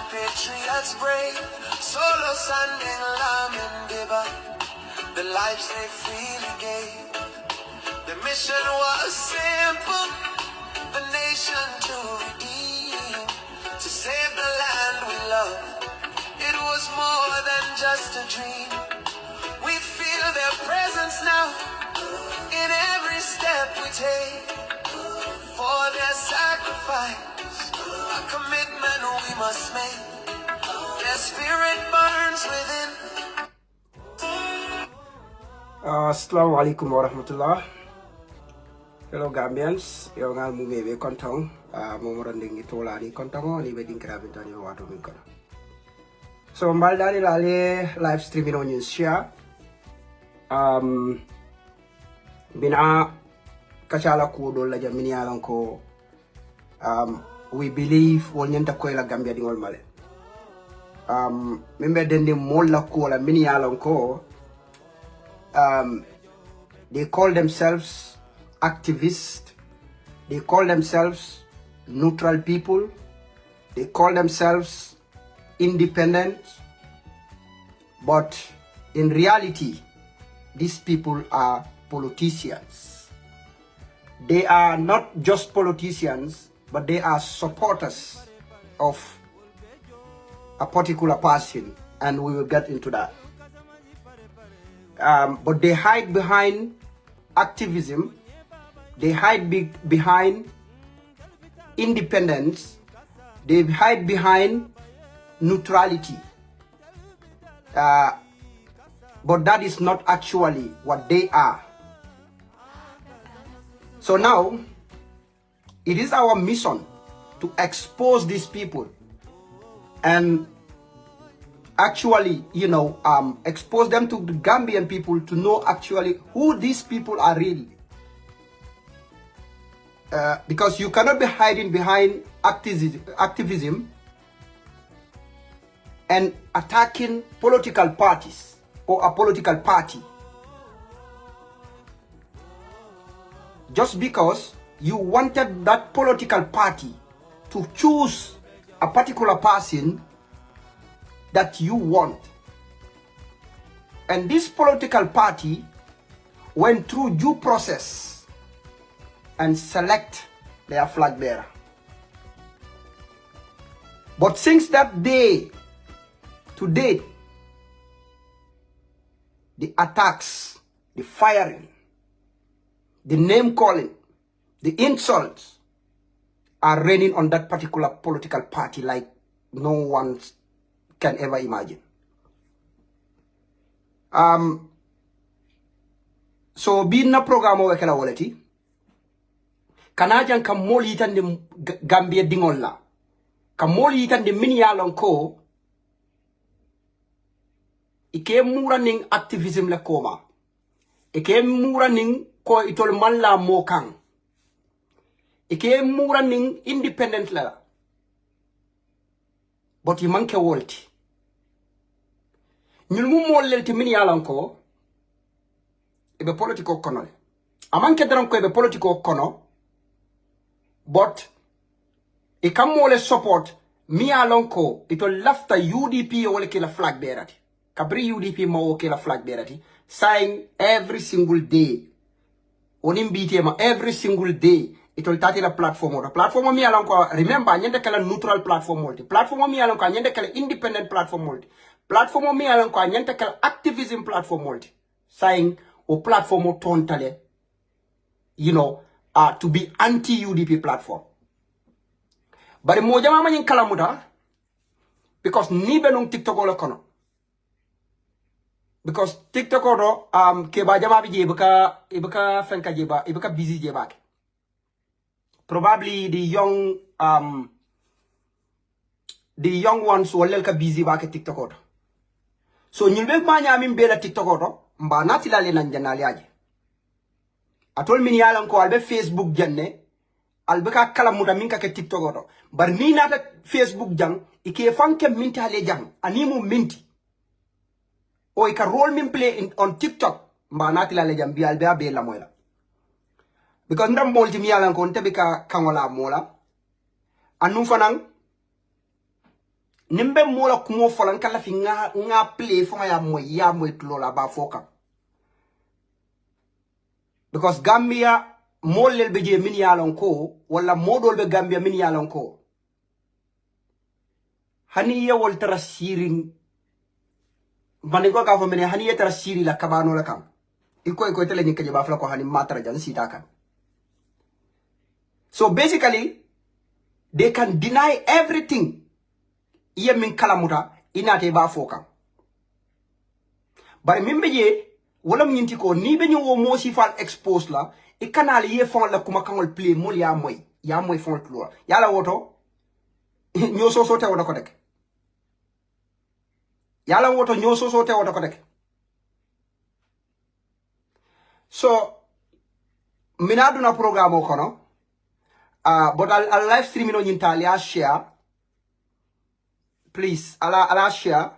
Patriots brave, solo standing lamb and diva, the lives they freely gave. The mission was simple, the nation to redeem, to save the land we love. It was more than just a dream. We feel their presence now, in every step we take, for their sacrifice, a commitment we must make. Their spirit burns within. Assalamu alaikum wa rahmatullah. Fellow Gambians, yo ngal mu mebe kontong, momoranding itola ni kontong ni beding krabe tani wato mi kono. So mbaldani lale live streaming on news share. Bina kachala kudo la jamini alan ko we believe wol nyanta ko la Gambia dingol male. Member dende molla ko la mini alan ko they call themselves activists, they call themselves neutral people, they call themselves independent, but in reality these people are politicians. They are not just politicians, but they are supporters of a particular person, and we will get into that. But they hide behind activism, they hide behind independence, they hide behind neutrality. But that is not actually what they are. So now, it is our mission to expose these people and actually, expose them to the Gambian people to know actually who these people are really. Because you cannot be hiding behind activism and attacking political parties or a political party just because you wanted that political party to choose a particular person that you want. And this political party went through due process and select their flag bearer. But since that day to date, the attacks, the firing, the name calling, the insults are raining on that particular political party like no one can ever imagine. So being na program o kala waleti kanajan kam moli tan de Gambia dingol la kam moli tan de min yalon ko ike mura ning activism la koma ike mura ning ko itol man la mo kan ike mura ning independent la but you manke wolti ñul mu mollel ti min yalan ko ebe politiko kono amanke dran ko ebe politiko kono but e kam mole support mi yalan ko ito lafta UDP wala ke la flag berati kabri UDP mo ke la flag berati saying every single day onim BTM every single day itol tati la platform mi yalan ko remember nyende kala neutral platform multi platform mi yalan ko nyende kala independent platform multi platform mi yalan ko nyende kala activism platform multi saying o platform o tontale you know to be anti UDP platform bari mo jama manyin kala muda because ni be non TikTok la kono because TikTok do ke ba jama bi je ibaka fenka je ba ibaka busy je ba probably the young ones wallel ka busy ba ke TikTok do so nyulbe ma nyami mbela TikTok do mba nati la le nan janali aje atol min yalan ko albe Facebook janne albe ka kala muda min ka ke TikTok do bar ni nata Facebook jang ike fanke minta le jang animu minti o ika role min play on TikTok mba nati la le jang bi albe abe la moyla because ndam bolti mi yalan ko ntebi ka kangola mola anu fanang nimbe mola kumo folan kala fi nga play fo ya moy tulola ba foka because Gambia mollel be je min yalan ko wala modol be Gambia min yalan ko hani yewol tara siring manigo ka fo mene hani yetara siri la kabano la kam iko tele ni kaje ba fla ko hani matara jan sita kan. So basically, they can deny everything. Iye min kalamuta inate ba foka. But mimbe ye wala mnyinti ko ni be nyo mo sifal expose la e kanal ye fon la kuma kangol play mol ya moy fon tlo ya la woto nyo so te wona ko dek ya la woto nyo so te wona ko dek so minadu na programo kono. But I'll live streaming on Italia share. Please, I'll share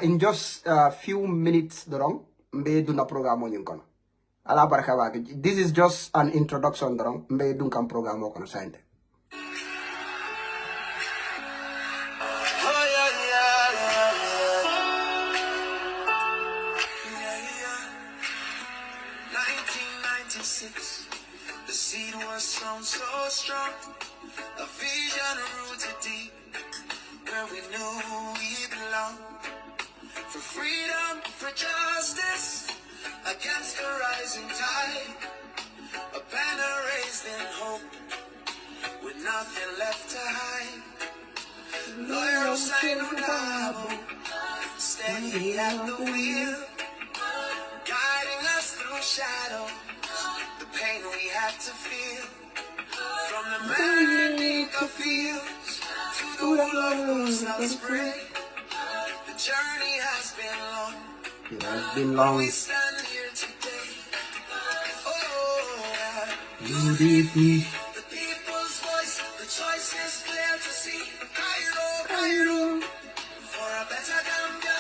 in just a few minutes. Dorong, mbe duna program on yun kono. Ala baraka wagi. This is just an introduction. Dorong, mbe dun kam program on kono sainte. Oh, yeah, yeah, yeah. 1996. The seed was sown so strong, a vision rooted deep, where we knew we belonged. For freedom, for justice, against the rising tide, a banner raised in hope, with nothing left to hide. Loyal Sainudabo, steady at the wheel, guiding us through shadow. The pain we had to feel, from the Manica fields to the Wolves of spring. The journey has been long. It has been long. We stand here today. Oh, UDP. the people's voice, the choice is clear to see. Cairo, for a better Gambia,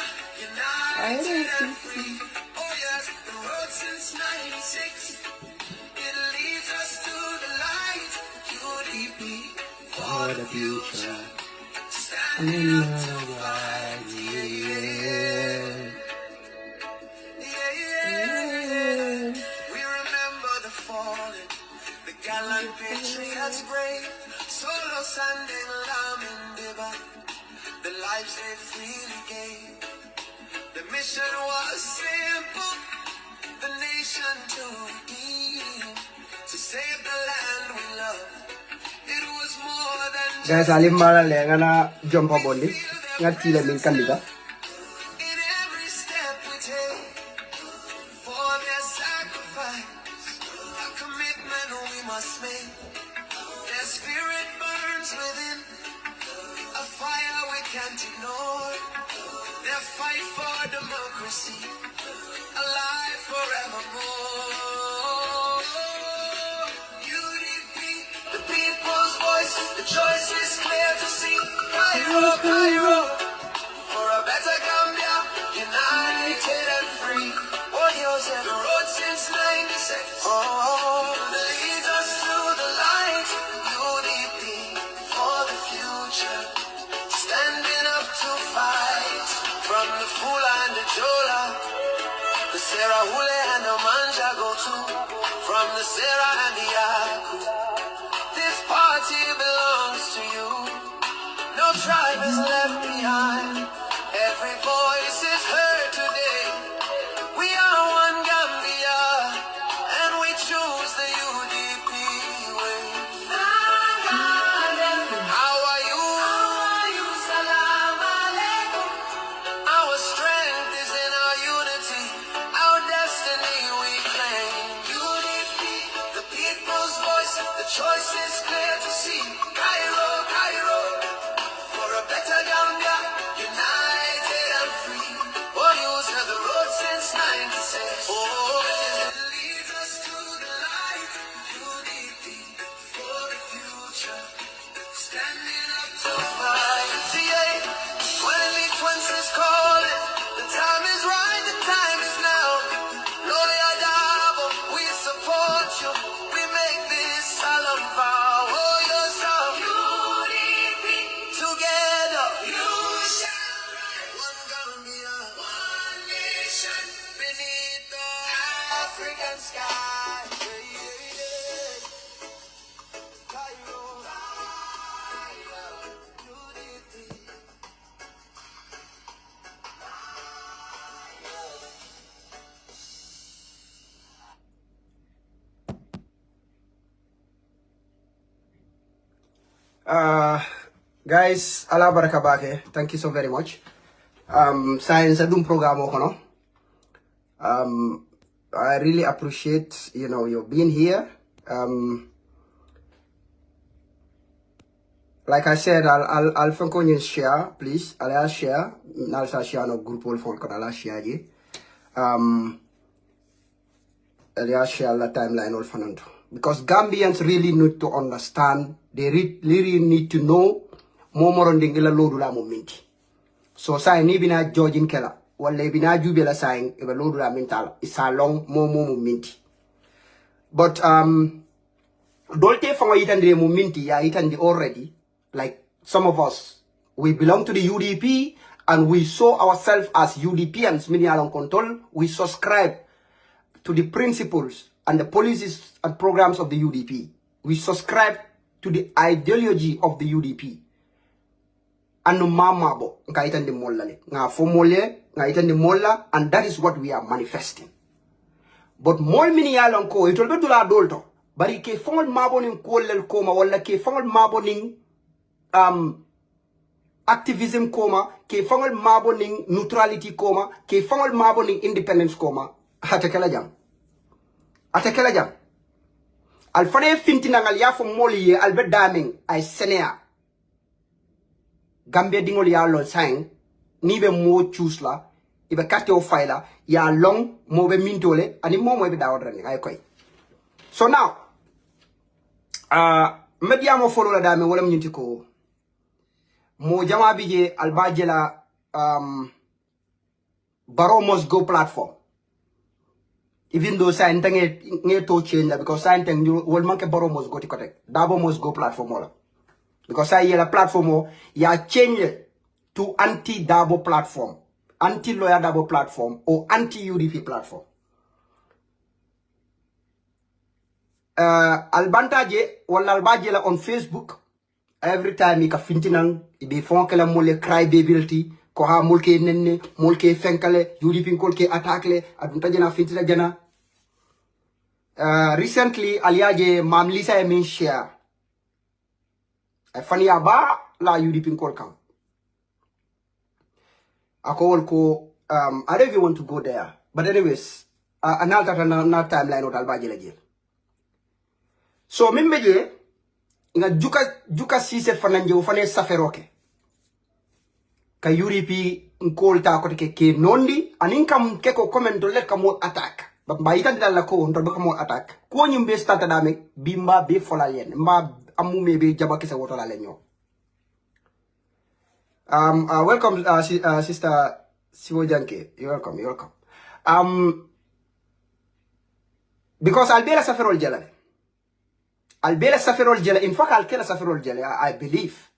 united and free. Oh yes, the road since 96. For the future, standing up to fight, yeah. We remember the fallen, the gallant patriots brave, solo standing lamb in Biba, the lives they freely gave. The mission was simple, the nation to redeem, to save the land we love. It was more than guys, alim mala le ngana jompa bondi ngati le min kandida. in every step we take, for their sacrifice, a commitment we must make. Their spirit burns within, a fire we can't ignore. Their fight for democracy, alive forevermore. UDP, the people's voice, the choice is clear to see. Cairo, Hule and the Manja go to, from the Sarah and the Yaku. This party belongs to you. No tribe is left behind. Every voice is heard today. We are one Gambia, and we choose the UDP way. How are you? Salam alaikum. Our strength is in our unity. Our destiny we claim. UDP, the people's voice. The choice is clear to see. Cairo, Cairo, for a better Gambia, united and free. Oh, you said the road since 96. Oh, it leads us to the light. UDP for the future. Standing up to fight. TA, 2020 is calling. The time is right, the time is now. Lawyer Dabo, we support you. We make this solemn vow. Oh, yourself. UDP, together. You shall rise. One Gambia, one nation beneath the African sky. Yeah, yeah, yeah. Cairo, Cairo, UDP. Guys, ala baraka bake. Thank you so very much. Science adum program okono. I really appreciate, you know, you being here. Like I said, I'll funko share, please. I'll share. I'll share no group all phone I'll share je. I'll share the timeline all phone because Gambians really need to understand. They really need to know more on the lodu la momenti. So say ni bina Georgin Kela, wale bina jubela saying eba lodu la mental. It's a long more momenti. But dolte fanga itande momenti ya itande already. Like some of us, we belong to the UDP and we saw ourselves as UDPians, meaning along control. We subscribe to the principles and the policies and programs of the UDP. We subscribe to the ideology of the UDP. And no mamabo, nga itande molla le, nga fomole, nga itande molla, and that is what we are manifesting. But mol mini along ko, it will be to la dolto. But it ke fongol mabo ning kolel koma, wala ke fongol mabo ning activism koma, ke fangol mabo ning neutrality koma, ke fangol mabo ning independence koma, atakela jam. Atakela jam. Alfane fintinangal ya fo moliye albe daming ay senea. Gambia dingol ya lol sang, nibe mo choose la, ibe kate o faila, ya long mo be mintole, ani mo be dawadrani ay koy. So now, media mo follow la daming wala mnyinti ko. Mo jama bije albaje la Baro must go platform. Even though sign nge to change that because sign thing you will manke Baro must go to correct. Dabo must go platform all. Because I la platform ya change to anti Dabo platform, anti lawyer Dabo platform or anti UDP platform. Albantaje wala albaje la on Facebook. Every time you can fintinang, ibe fonke la mole cry babyilty, ko ha mulke nenne, mulke fenkale, UDP kolke attackle, adunta jana fintina jana. Recently, aliaje mam Lisa Emin share. Fani aba la UDP kolkam. Ako ko I don't even want to go there. But anyways, another timeline of albaje la jel. So mimbeje nga Juka sise fananje ufane saferoke ka UDP nkolta ko ke nondi aninka mkeko comment let ka mo attack ba itan dalla ko ndo ba mo attack ko nyimbe stata dame bimba be fola yen mba amume be jabake sa woto la lenyo. Welcome sister Siwo Janke, you're welcome. Because Albera saferol jalale Albela Saferol Jela, in fact, Alkela Saferol Jela, I believe.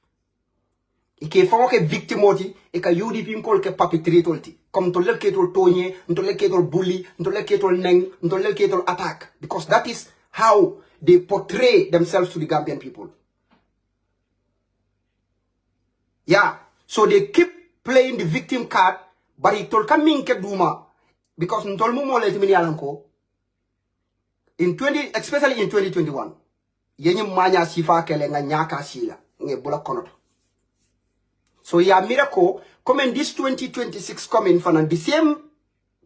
ike fango ke victimoti e ka UDP mkol ke perpetrator ti comme to lel ketol tonye to lel ketol bully to lel ketol neng to lel ketol attack because that is how they portray themselves to the Gambian people. Yeah, so they keep playing the victim card, but he told coming ke duma because ntol mo mo let mini alanko in 20 especially in 2021 yenye manya sifa kele nga nyaka sila nge bula konoto. So yeah, miracle come in this 2026 coming fan the same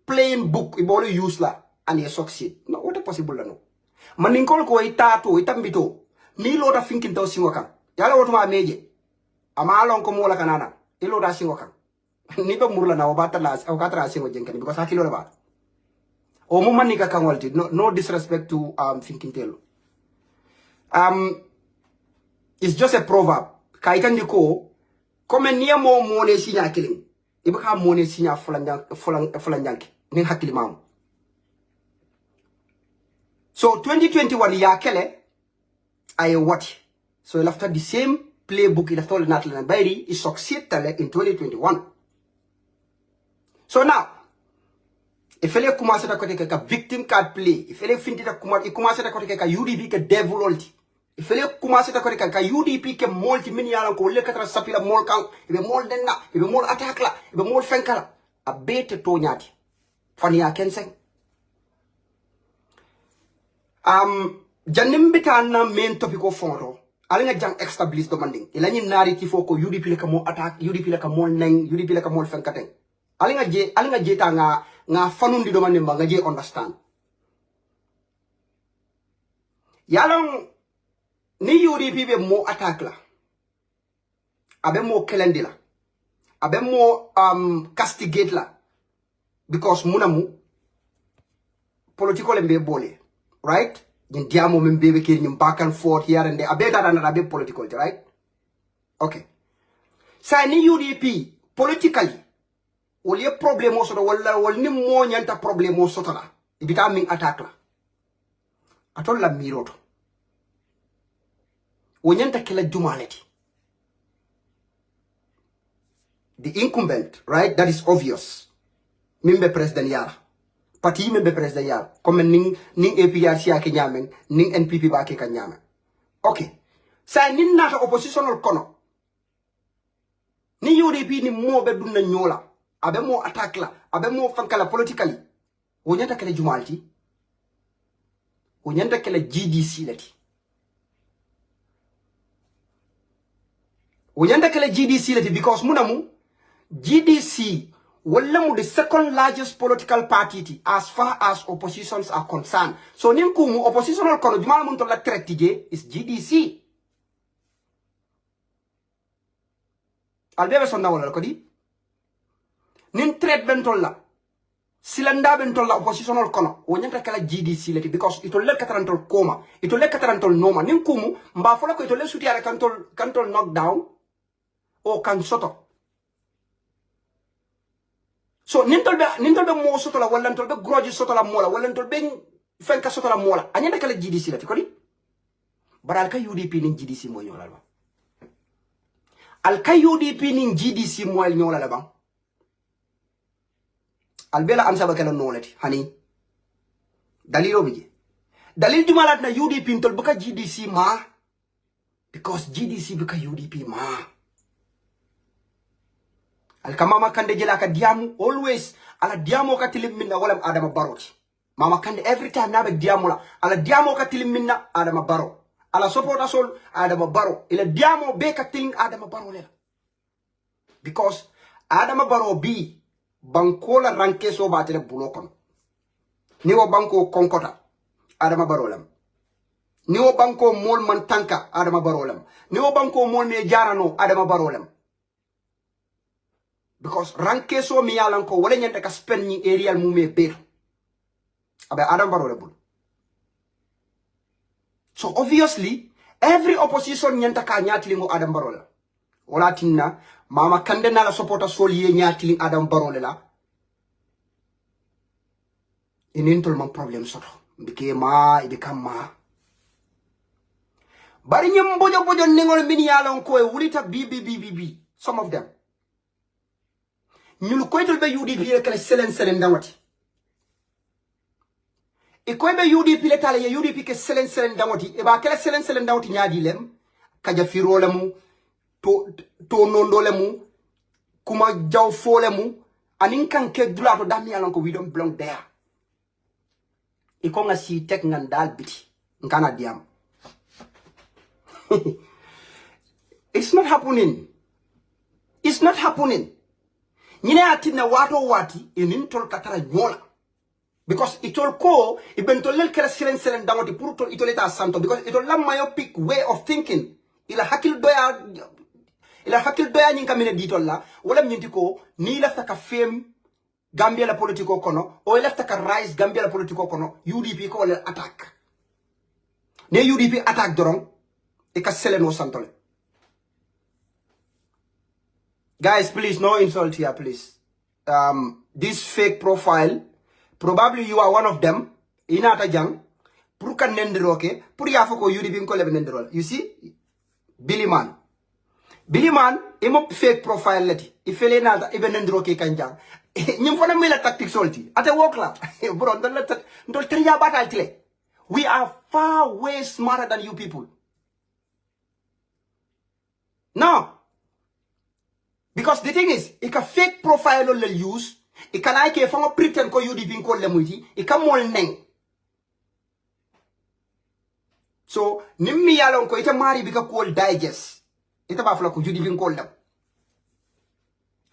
plain book ibolo use la and you succeed. No, what is possible no. Maninkol ko itato itambito ni lota thinking to singokan. Yala wotuma meje. Ama alon ko mola kanana. Ilo da singokan. Ni to murla na obata la o katra singo jenkani because hakilo la ba. O mo manika kanwalti no disrespect to thinking telo. It's just a proverb. Kaikandi ko come niya mo mone sinya killing. Ibaka mone sinya fulanjanki. Ning hakili mamu. So 2021 ya kele I what? So after the same playbook in after Natlan Bairi is succeed tale in 2021. So now if ele kumasa da kote ka victim card play, if ele finti da kumasa da kote ka UDP ka devil ulti. If ele kumasa da kote ka UDP ke multi mini yalan ko le katra sapila mol kan, ibe mol denna, ibe mol attack la, ibe mol fenkala, a bete to nyati. Fani ya kenseng. Janim bitana main topic of photo. Alinga jang establish demanding. Ilani narrative ko UDP le ka mo attack, UDP le ka mol neng, UDP le ka mol fenkateng. Alinga jeta nga fanundi demanding ba nga je understand. Yalong ni UDP be mo attack la. Abe mo kelendi la. Abe mo castigate la. Because munamu political mbe bole. Right? Yin diamo mbebe kiri nyum back and forth here and there. Abeta than a bit political, right? Okay. Sa ni UDP politically wali problem o soto wala ni mo nyanta problem o soto la. Ibita ming attack la. Atol la miroto. Wanyanta kila jumaleti. The incumbent, right? That is obvious. Mimbe president yara. Parti membe president yara. Comme ning APRC ake nyamen, ning NPP ba ake ka nyamen. Okay. Sa nin nata oppositional kono. Ni UDP ni mo be dunna nyola. Abe mo attack la. Abe mo fankala politically. Wonyanta kele jumalti. Wonyanta kele GDC lati. Wonyanta kele GDC lati because munamu GDC walamu the second largest political party as far as oppositions are concerned. So ninkumu oppositional kono jumala munto la tretije is GDC. Albebe sonda wala kodi. Nin threat bentolla. Silanda bentolla oppositional kono. Wonyanta kala GDC leti because ito le katarantol koma. Ito le katarantol noma. Ninkumu mba fola ko ito le sutiara kantol knockdown o kan soto. So nintolbe mo soto la wala ntolbe grudge soto la mola wala ntolbe fenka soto la mola. Anyanda kala GDC leti kodi. Bara alka UDP nin GDC mo nyola ba. Alka UDP nin GDC mo el nyola ba. Albela ansa ba kala nolati hani. Dalilo bije. Dalil jumalat na UDP ntol buka GDC ma because GDC buka UDP ma. Alka mama kande jela ka diamu always ala diamo ka tilim minna wala adama baroti. Mama kande every time na be diamu la ala diamo ka tilim minna adama baro. Ala support asol adama baro. Ila diamo be ka tilim adama baro lela. Because adama baro bi banko la ranke so batele bulokon. Niwo banko konkota adama baro lam. Niwo banko mol man tanka adama baro lam. Niwo banko mol me jarano adama baro lam. Because ranke so mi yalan ko wala nyanta ka spend ni area mu me beto. Abe adam baro lebul. So obviously every opposition nyanta ka nyatlingo adam baro la. Wala tinna mama kande na la supporta soliye nyatling adam baro la. Inintol man problem soto. Bike ma ibikam ma. Bari nyam bojo ningol min yalan ko e wulita bibi. some of them ñulu koytol be UDP le kala selen dangoti e koy be UDP le tale ye UDP ke selen dangoti e ba kala selen dangoti nyaadi lem kaja firo lemu to nondo lemu kuma jaw fo lemu anin kan ke dulato dami alon ko we don't belong there e ko nga si tek ngan dal biti ngana diam it's not happening. It's not happening. Nyine atina wato wati inintol katara nyola. Because itol ko ibentolel kera silen dangoti puru tol itoleta santo because itol la myopic way of thinking. Ila hakil doya nyinka mine ditol la wala mnyinti ko ni lefta ka fame Gambia la politiko kono o lefta ka rise Gambia la politiko kono UDP ko wala attack. Ne UDP attack dorong e ka seleno santole. Guys, please, no insult here, please. This fake profile, probably you are one of them. Inata jang, purka nenderoke, puri afoko yudi bim kole nenderol. You see, Billy Man, imo fake profile leti. Ifele nata ibe nenderoke kanjang. Nyimfona mila tactics solti. Ate wokla, bro. Ndol teriya batal tile. We are far way smarter than you people. No. Because the thing is, it can fake profile on the use, it can like if I'm pretend ko UDP ko lemuiti, it can mol neng. So nimmi yalon ko ita mari bika call digest. Ita ba fla ko UDP ko lem.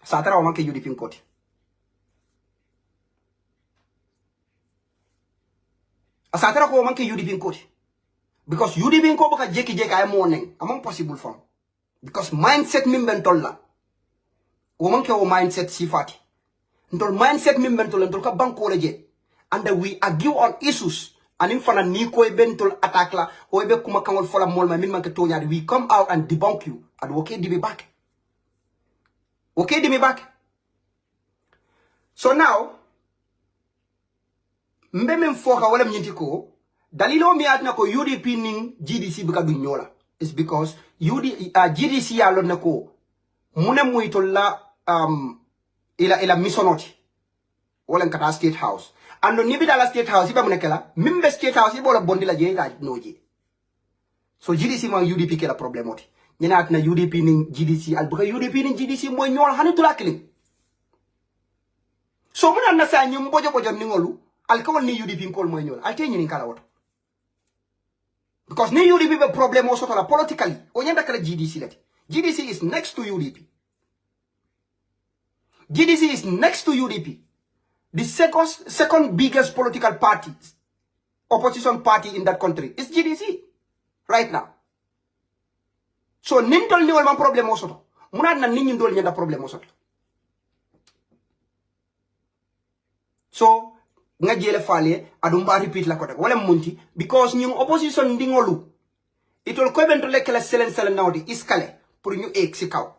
Satara o manke UDP ko ti. Satara ko manke UDP ko ti. Because UDP ko baka jeki ay mo neng, among possible form. Because mindset mimbentol la. Woman ke o mindset sifati. Ndol mindset mi mentol ndol ka banko leje. And we argue on issues. And in fana ni ko e bentol attack la o ebe kuma kangol fola mol ma min man ke tonya we come out and debunk you. And okay di me back. Okay di me back. So now mbeme mfoka wala mnyinti ko dalilo mi atna ko UDP ning GDC bika du nyola. It's because GDC ya lon nako mune muitola ila misonoti wala nkata state house ando nibida la state house iba munekela mimbe state house ibo la bondi la je ga noji so GDC ma UDP ke la problemoti nyina atna UDP ning GDC al buka UDP ning GDC moy ñol hani dula kilim so muna na sa ñum bojo ningolu al kawol ni UDP ko moy ñol al te ñini kala woto because ni UDP be problem o soto la politically o ñanda kala GDC lati GDC is next to UDP. GDC is next to UDP. The second biggest political party, opposition party in that country is GDC right now. So nintol ni wala problem osoto. Muna na ninyi ndol nyanda problem osoto. So nga jele fale adumba repeat la kotak wala munti because nyung opposition ndingolu itol ko bento lekela selen nawdi iskale pour ñu ek ci kaw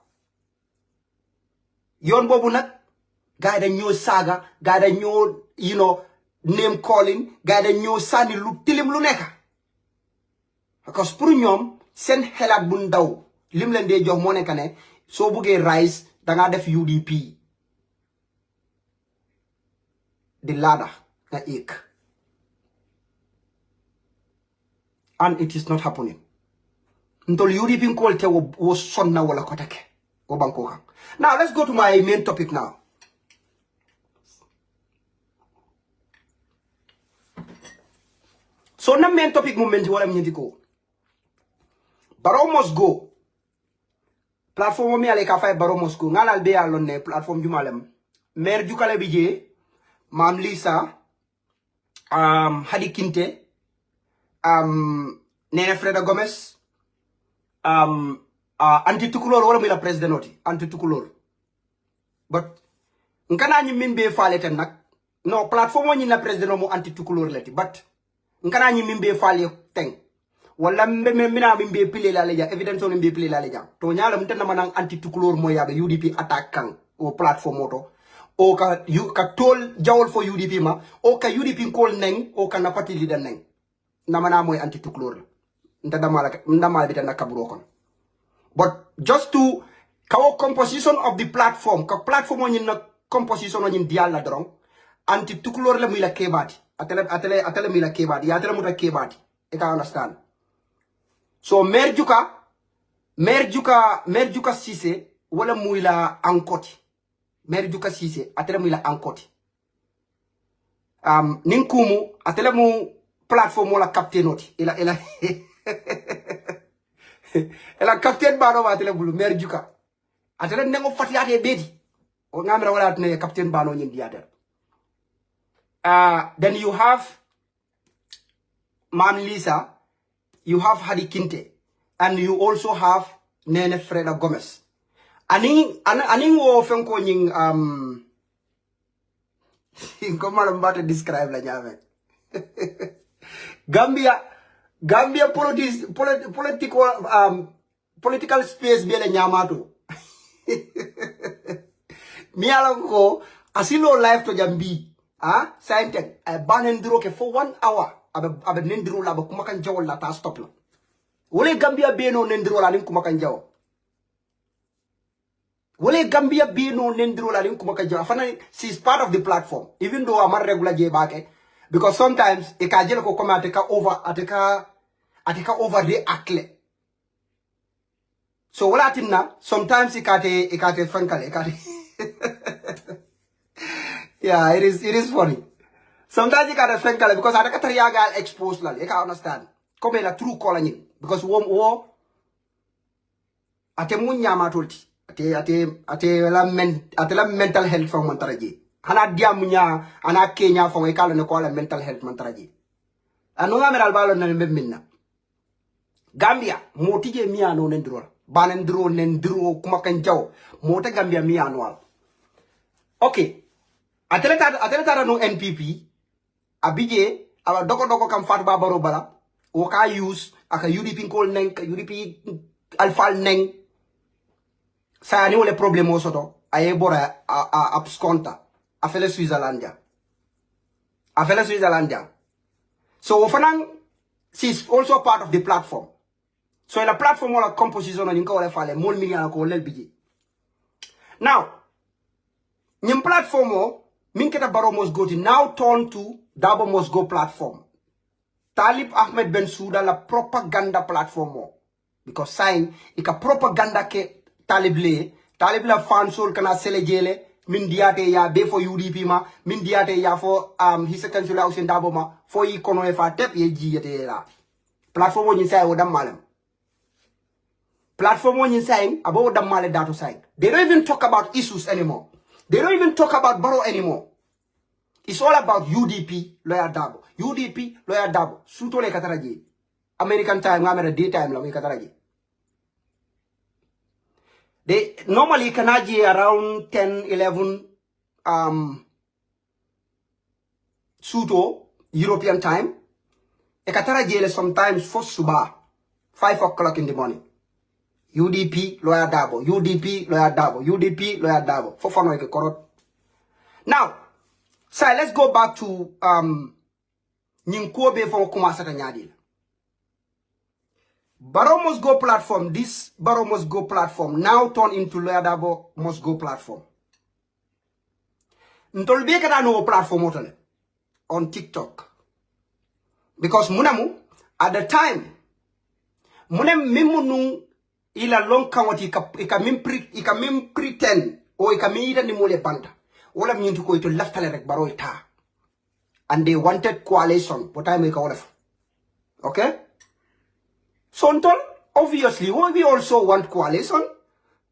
yoon bobu nak gaay dañ ñoo saga gaay dañ ñoo name calling gaay dañ ñoo sani lu tilim lu nekk parce que pour ñoom seen xelaat bu ndaw lim leen dee jox moo nekk ne soo buggee rise dangaa def UDP di laada nga ek and it is not happening ntol UDP kolte wo sonna wala kotake wo banko kan. Now let's go to my main topic now. So na main topic momenti wala mnyenti ko Baro must go platform mi ale ka fay Baro must go ngalal be yalon ne platform jumalem maire Juka le bije mam Lisa Hadi Kinte Nene Freda Gomez anti tukulor wala mi la president oti anti tukulor but nkana nyi min be faale ten nak no platform ni la president mo anti tukulor leti but nkana nyi min be faale ten wala mbe mina min be pile la leja evidence on be pile la leja to nyaala mutana manang anti tukulor mo yabe UDP attack kan o platform moto o ka tol jawol fo UDP ma o ka UDP kol neng o ka na party leader neng namana moy anti tukulor ndamala bitana kaburo kon. But just to Kawo composition of the platform. Ka platform on na composition on dial la drong. Anti tukulor le mila kebati. Atele mila kebati. Atele muta kebati. You can understand. So Merjuka Sise wala muila ankoti. Merjuka Sise atele muila ankoti. Ninkumu atele mu platform wala captainoti. Ela ela captain bano wa atele bulu Merjuka. Atele nengo fatiate bedi. O ngamra wala atene captain bano nyindi atele. Then you have Mam Lisa, you have Hadi Kinte, and you also have Nene Freda Gomez. Aning wo fenko nying comment I'm about to describe la nyave. Gambia political space biele nyamato. Mi alanko asilo life to jambi. Scientist, I ban enduro ke for 1 hour. Abe nendiro la ba kumakan jaw la ta stop la. Wole Gambia beno nendiro la nim kumakan jaw. Wole Gambia beno nendiro la nim kumakan jaw. Fana she's part of the platform. Even though I'm regular je baake, because sometimes e ka jelo ko koma ateka over the akle. So wala tinna sometimes ikate frankale. Yeah, it is funny. Sometimes you gotta think because I don't get exposed. You can understand. Come in a true calling because wo ate munyama tolti ate la mental health from mantaraji. Hana dia munya ana Kenya from ekalo ne ko la mental health mantaraji. Anonga meral balo na minna. Gambia motije miano nendro. Banendro nendro kuma kanjaw. Mota Gambia miano. Okay. Atleta no NPP abije aba doko kam Fatou Babaro bala o ka use aka UDP kol neng UDP alfal neng sa ni wole problème soto aye bora absconta afele Switzerlandia so fanang she's also part of the platform so in the platform wala composition ni ko wala fale mol million ko lel bije now nyim platform o Minketa Baro must go to now turn to Dabo must go platform. Talib Ahmed Ben Souda la propaganda platform. Because sign ika propaganda ke Talib la fansol kana selejele min diate ya be for UDP ma min diate ya for his second house in Dabo ma for ikono e fa tep ye jiyete la. Platform ni say odam malam. Platform ni saying about odam male data sign. They don't even talk about issues anymore. They don't even talk about Baro anymore. It's all about UDP, lawyer Dabo. UDP, lawyer Dabo. Suto le kataraji. American time, American daytime, la kataraji. They normally kanaji around 10, 11 Suto, European time. E kataraji le sometimes for suba, 5 o'clock in the morning. UDP, lawyer Dabo. UDP, lawyer Dabo. UDP, lawyer Dabo. For fun like a now, so let's go back to Nyinkobe for Kumasata Nyadil. Baro must go platform. This Baro must go platform now turn into lawyer Dabo must go platform. Ntolbe kada no platform otole on TikTok. Because munamu at the time munem mimunu ila long kawati ika mim pretend o ika mi ida ni mole banta wala mnyintu ko ito laftale rek Baro ita and they wanted coalition but I make all of okay so obviously we also want coalition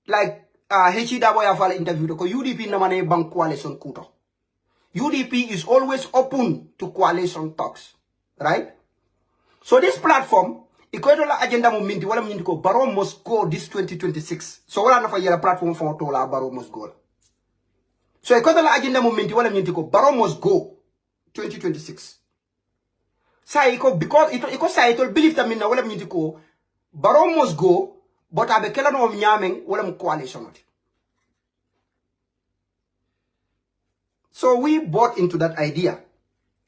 like Hechi Dabo ya fala interview ko UDP na mane bang coalition kuto UDP is always open to coalition talks right so this platform iko la agenda mo minti wala minti ko Baro must go this 2026 so wala na fa yela platform for to la Baro must go so iko la agenda mo minti wala minti ko Baro must go 2026 sa iko because iko sa ito believe that minna wala minti ko Baro must go but abe kela no nyameng wala mo coalition so we bought into that idea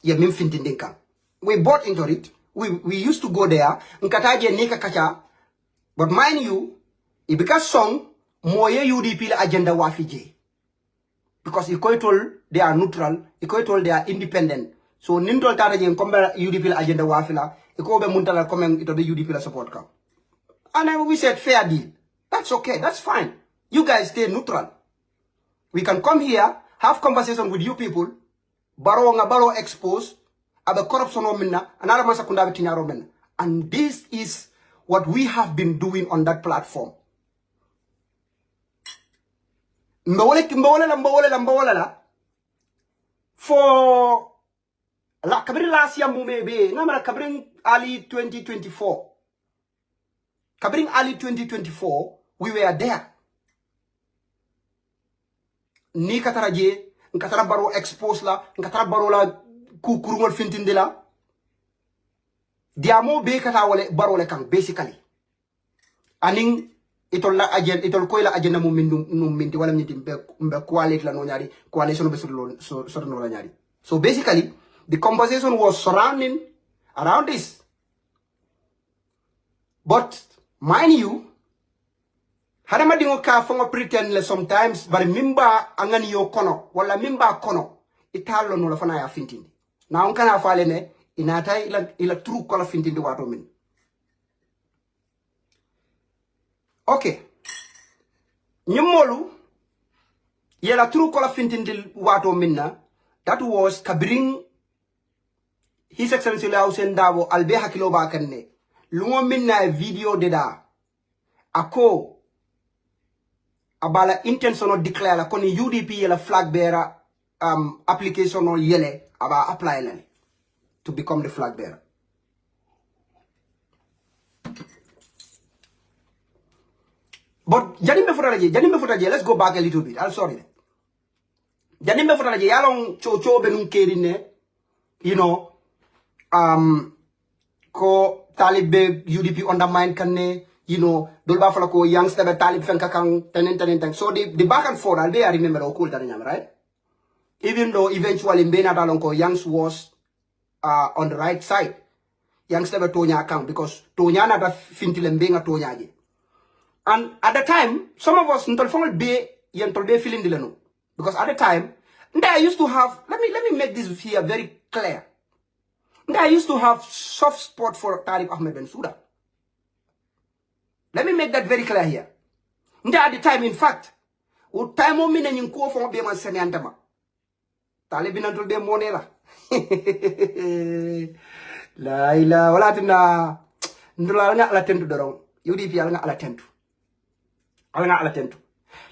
yeah mim fintindinka we bought into it. We used to go there, nkataje nika kacha, but mind you, it because song, moye UDP la agenda wa fije. Because Ikoitol, they are neutral. Ikoitol, they are independent. So nintol tata jen kombe UDP la agenda wa fila. Iko be muntala komen ito be UDP la support ka. And then we said fair deal. That's okay. That's fine. You guys stay neutral. We can come here, have conversation with you people. Baro expose. Abe corruption o minna. Another man sakunda be tinyaro minna. And this is what we have been doing on that platform. Mbawale la. For la kabiri last year mumebe. Namara kabiri early 2024. Kabiri early 2024, we were there. Ni kataraje, nkatara baro expose la, nkatara baro la kurungol fintinde la. Diamo be kata wale baro le kang basically. Aning itol la agenda itol koy la agenda mo minti wala minti mbe quality la no nyari coalition be sur no la nyari. So basically the conversation was surrounding around this. But mind you, hadama dingo ka fonga pretend le sometimes but mimba angani yo kono wala mimba kono italo no la fana ya fintindi. Na on kana fale ne inata ila true kola fintindi wato min. Okay. Nyumolu yela true kola fintindi wato minna. That was kabring His Excellency La Hussein Dabo albe hakilo ba kanne. Lungo minna video deda. Ako abala intentional declare la koni UDP yela flag bearer application or yele aba apply len to become the flag bearer. But Janimbe Futaje, let's go back a little bit. I'm sorry. Janimbe Futaje, yalong cho benun kerine, you know, ko Talib UDP undermine kanne, you know, dolba fala ko youngster be Talib fenka kang tenen. So the back and forth, I remember how cool that right? Even though eventually Mbena Dalonko Youngs was on the right side. Youngster be Tonya kang because Tonya na da fintile mbenga Tonya je. And at the time, some of us ntol be feeling dilano. Because at the time, I used to have let me make this here very clear. I used to have soft spot for Tariq Ahmed Bensouda. Let me make that very clear here. At the time, in fact, would time o mine nyinko fo be man sene antama. Talib binantul be monela. La ila wala tina ndula nga ala tentu dorong. UDP nga ala tentu. Ala tentu.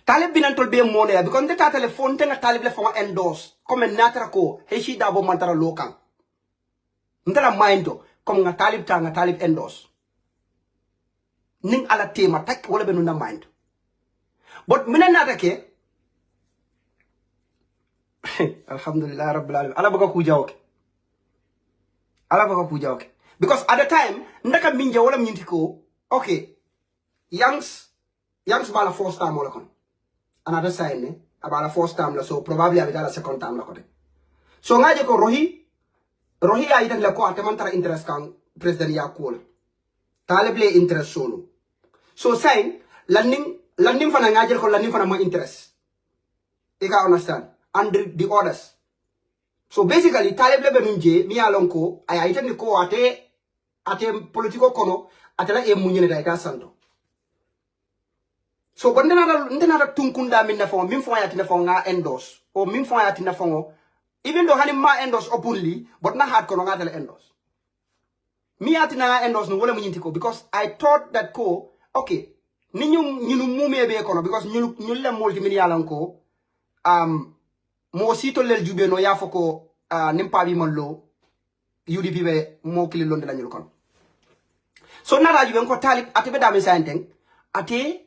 Talib binantul be monela because the telephone tenga Talib le fo endorse comme natara ko heshi dabo mantara lokang. Ndala mindo comme nga Talib endorse. Ning ala tema tak wala benu na mind. But mina natake Alhamdulillah Rabbil Alamin. Ala baka kuja okay. Because at the time, ndaka minja wala mnyintiko, okay, Youngs bala first time wala kon. Another side ne, abala first time la, so probably abitala second time la kote. So ngaje ko Rohi ya itan la ko atemantara interest kang President Yakola. Talib le interest solo. So saying, landing fana ngaje ko landing fana mo interest. Ika understand? Under the orders. So basically, Talib le benunje, mi alonko, aya itan ko ate politiko kono, atela e munyene da ika santo. So but ndenara tunkunda minna fongo, min fongo yatina fongo nga endorse, or min fongo yatina fongo, even though hani ma endorse openly, but na hard kono nga tele endorse. Mi yatina nga endorse no wole munyintiko, because I thought that ko, okay, nyinu mume be kono, because nyule multi mini alonko, mo sito lel jube no yafo ko nimpa bi mon lo UDP be mo kili londe la nyul kon. So nara jube ko Talib ate be dame sainteng ate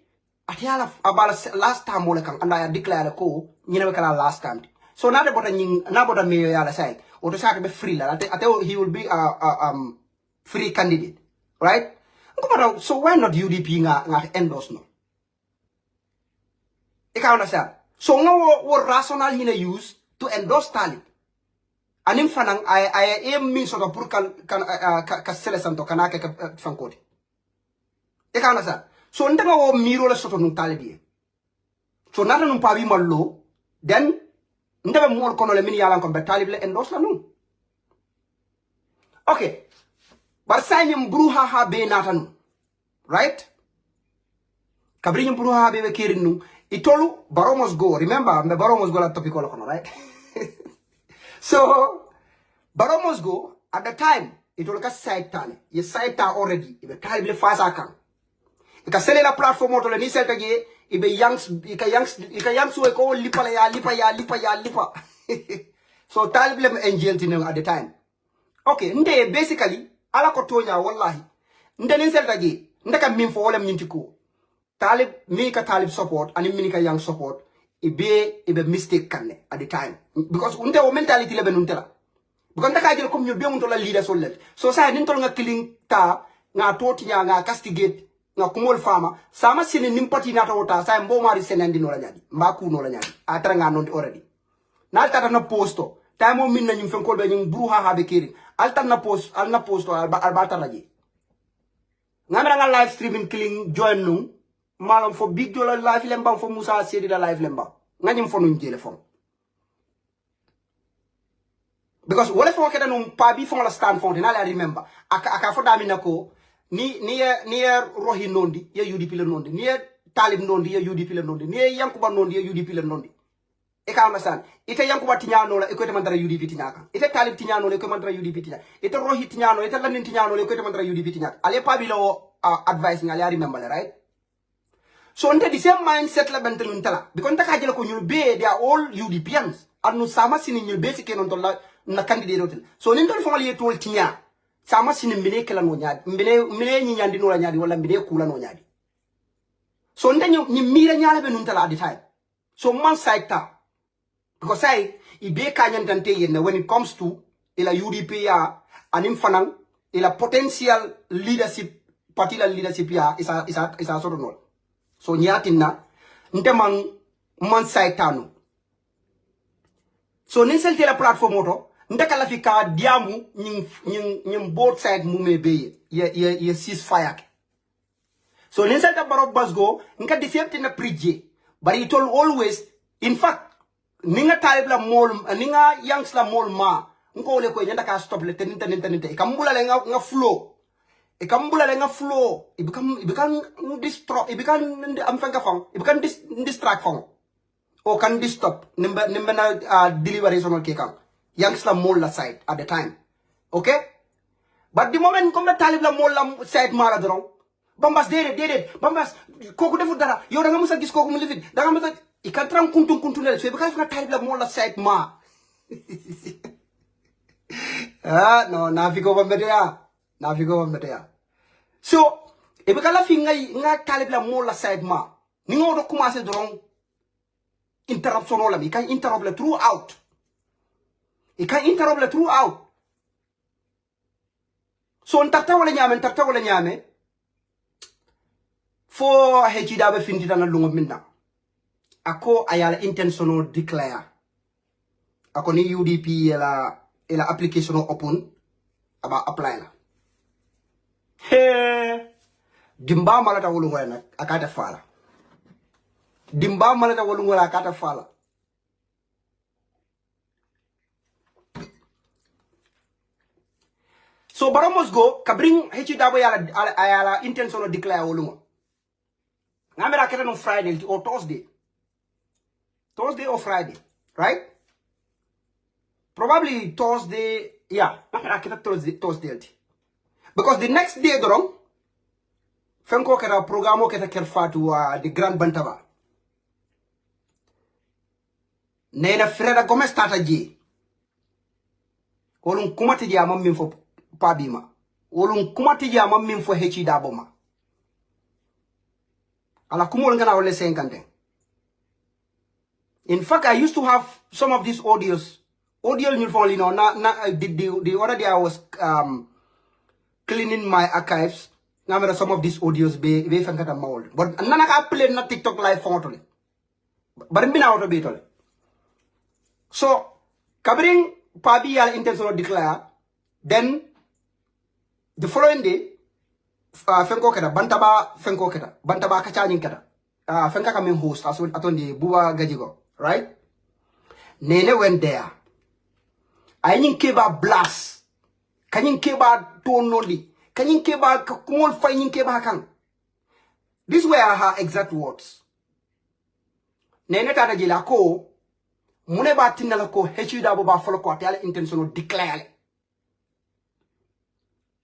ala abala last time mo le kan anda ya declare ko nyina be kala last time. So na bota me yala say o to saka be free la ate he will be free candidate, right? So why not UDP nga endorse no? You can understand. So what rational you use to endorse Talib. And in fanang I aim means sort of pur kan sele santo kanake fankoti. You can understand. So ndanga wo miro le soto nung Talib ye. So nata num pabi mallo, then ndebe mol kono le min yalan ko be talib le endos la nun. Okay. Bar sayim bruha ha be nata nun. Right? Kabri bruha ha be kirin nun. Itolu baromos go. Remember, me baromos go la topic kono, right? So baromos go at the time itolu ka side tane. Ye side ta already. Ibe talib le fasa kan. Ika sele la platform auto le ni selta ge ibe ika yangs we ko lipa ya lipa. So talib le angel tinu at the time. Okay, nde basically ala ko tonya wallahi. Nde ni selta ge ndaka min fo wala minti ko. Talib mi ka talib support ani mi ka yang support ibe mistake kanne at the time because unte o mentality le benuntela. Because ndaka jël comme ñu be unto la leader so let. So say nin tol nga killing ta nga totinya nga castigate nga kumol fama sama sini nimpati na tawta say mbo mari senendi no la nyadi mbaku no la nyadi atra nga non already na tata na posto tay mo min na ñu fen ko be ñu bruha ha be kiri alta na post al na posto al bata la ji nga mera nga live streaming killing join nu malam fo big jola live lemba fo Musa Sedi la live lemba nga ñim fo ñu jele fo because wala fo keda no pa bi fo la stand fo na la remember aka fo dami nako ni rohi nondi ya UDP le nondi ni talib nondi ya UDP le nondi ni yankuba nondi ya UDP le nondi e ka understand ite yankuba tinyano la e ko te mandara UDP tinyaka ite talib tinyano le ko mandara UDP tinyaka ite rohi tinyano ite lanin tinyano le ko te mandara UDP tinyaka ale pa bi lo advice ngali ya remember right so nte the same mindset la bentelu ntala because nta ka jele ko nyul be they are all UDPians anu sama sini nyul be sike non tolla na candidate hotel so nin dol fo le tol tinya sama sini mbine kala no nyaadi mbine nyi nyandi no la nyaadi wala mbine kula no nyaadi so ndanyo ni mira nyaala be nuntala at the time so man saita because I ibe kanyan tante yen when it comes to ila UDP ya anim fanan ila potential leadership particular leadership ya isa sort of no so nyatina nte man saita no so ninselte la platform auto ndaka la fi ka diamu ñing both side mu me be ye ceasefire so nin sa baro basgo nka disepti na preje but it all always in fact ninga talib la mol ninga yangs la mol ma nko le ko nyanda ka stop le teninte kambula le nga flow e kambula le nga flow e become distract e become am fanga fang e become distract fang o kan stop nimba na delivery sonol ke kan yangs la mol la side at the time okay but the moment comme la talib la mol la side mala doron Bambass déedéet Bambass kooku defu dara yow da nga mësa gis kooku mu lifit da nga mësa i kan tram kuntu le so be ka fa talib la mol la side ma no na fi ko bambetea so e be kala fi nga talib la mol la side ma ni nga do commencer doron interruption wala mi kan interrupt le throughout so ntarta wala nyame fo hechi dabe findita na lungo minna ako ayala intentional declare ako ni UDP ela application open aba apply la he dimba malata wolu ngoy akata fala so baramos go kabring hechi dabo ayala intentional declare wolu ngo ngamera kete no Friday or Thursday or Friday, right? Probably Thursday, yeah. Ngamera kete Thursday. Because the next day dorong fenko kera programo kete ker Fatou the Grand Bantaba. Nena Freda Gomez tata je. Olun kumati je amam min fo pabima. Olun kumati je amam min fo hechi daboma. Ala kumol ngana wale 50. In fact, I used to have some of these audios. Audio you fall, the other day I was cleaning my archives. Now some of these audios be fankata mold. But nana ka play na TikTok live photo. But I'm out of it. So covering Pabi al intentional declare. Then the following day. Fenko keta bantaba kacha nyin keta fenka coming host atondi buwa gajigo, right? Nene went there. I didn't care about blast. Can you care about tonoli? Can you care about kumol finding care about? These were her exact words. Nene tada jila ko mune ba tinala ko hechida bo ba follow ko atale intentional declare.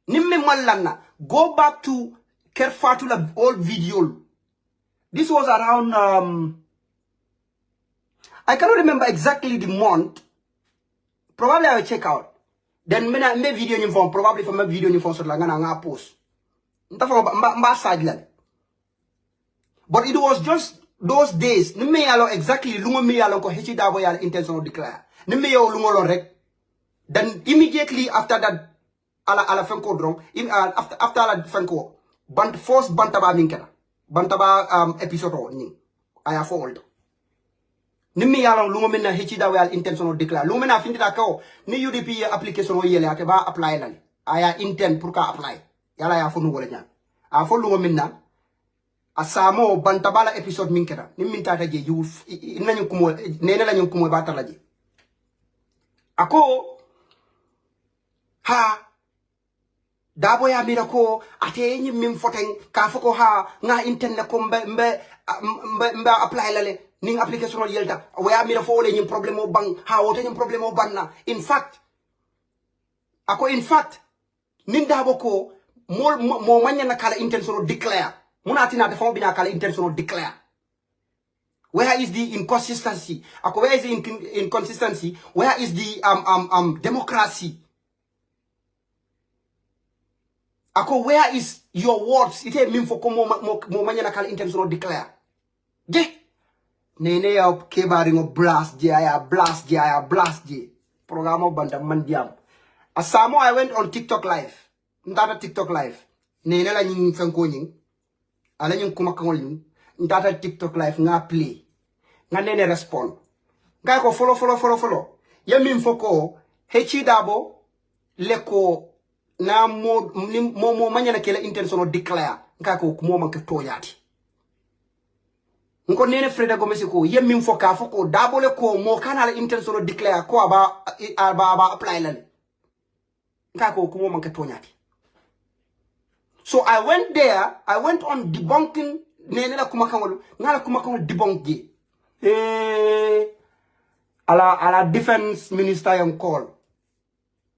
Nimme malana go back to Fatou la old video. This was around I cannot remember exactly the month. Probably I will check out. Then me video ni phone probably from my video ni phone so la nga post. Nta fo mba side. But it was just those days. Nimme yalo exactly lungo me yalo ko hechida bo yalo intentional declare. Nimme yo lungo lo rek. Then immediately after that ala fenko drong after ala fenko first bantaba minkena bantaba episode o ni aya fold nimmi yalo lungo minna hechida wal intentional declare lungo minna findita ko ni UDP application o yele ake ba apply lan aya intent pour ka apply yala ya fonu wala nya a fo lungo minna asamo bantaba la episode minkena nimmi tata je yu nañu kumo nene lañu kumo ba talaje ako ha dabo ya mira ko ate nyi mim foteng ka foko ha nga internet ko mbe apply lale ning application o yelta waya mira fo le nyi problem o bang ha wote nyi problem o banna in fact nin dabo ko mo manya na kala intentional declare munatina de fo bina kala intentional declare. Where is the inconsistency? Where is the inconsistency? Where is the democracy? Where is your words? Ite mean for mo manya na kala intentional declare. Je nene ya kebari ngo blast je programo banda mandiam. Asamo I went on TikTok live. Ndata TikTok live. Nene la nying fenko nying. Ala nying kuma kangol nying. Ndata TikTok live nga play. Nga nene respond. Nga ko follow. Yamin foko hechidabo leko na mo manya na kela intentional declare. Nga ko kumo man ke toyati. Nko nene Freda Gomez ko yamin foka foko dabo leko mo kana la intentional declare ko aba apply lan. Nga ko kumo man ke toyati. So I went on debunking nene la kuma kangol ngala kuma kangol debunk gi. Ala defense minister yang call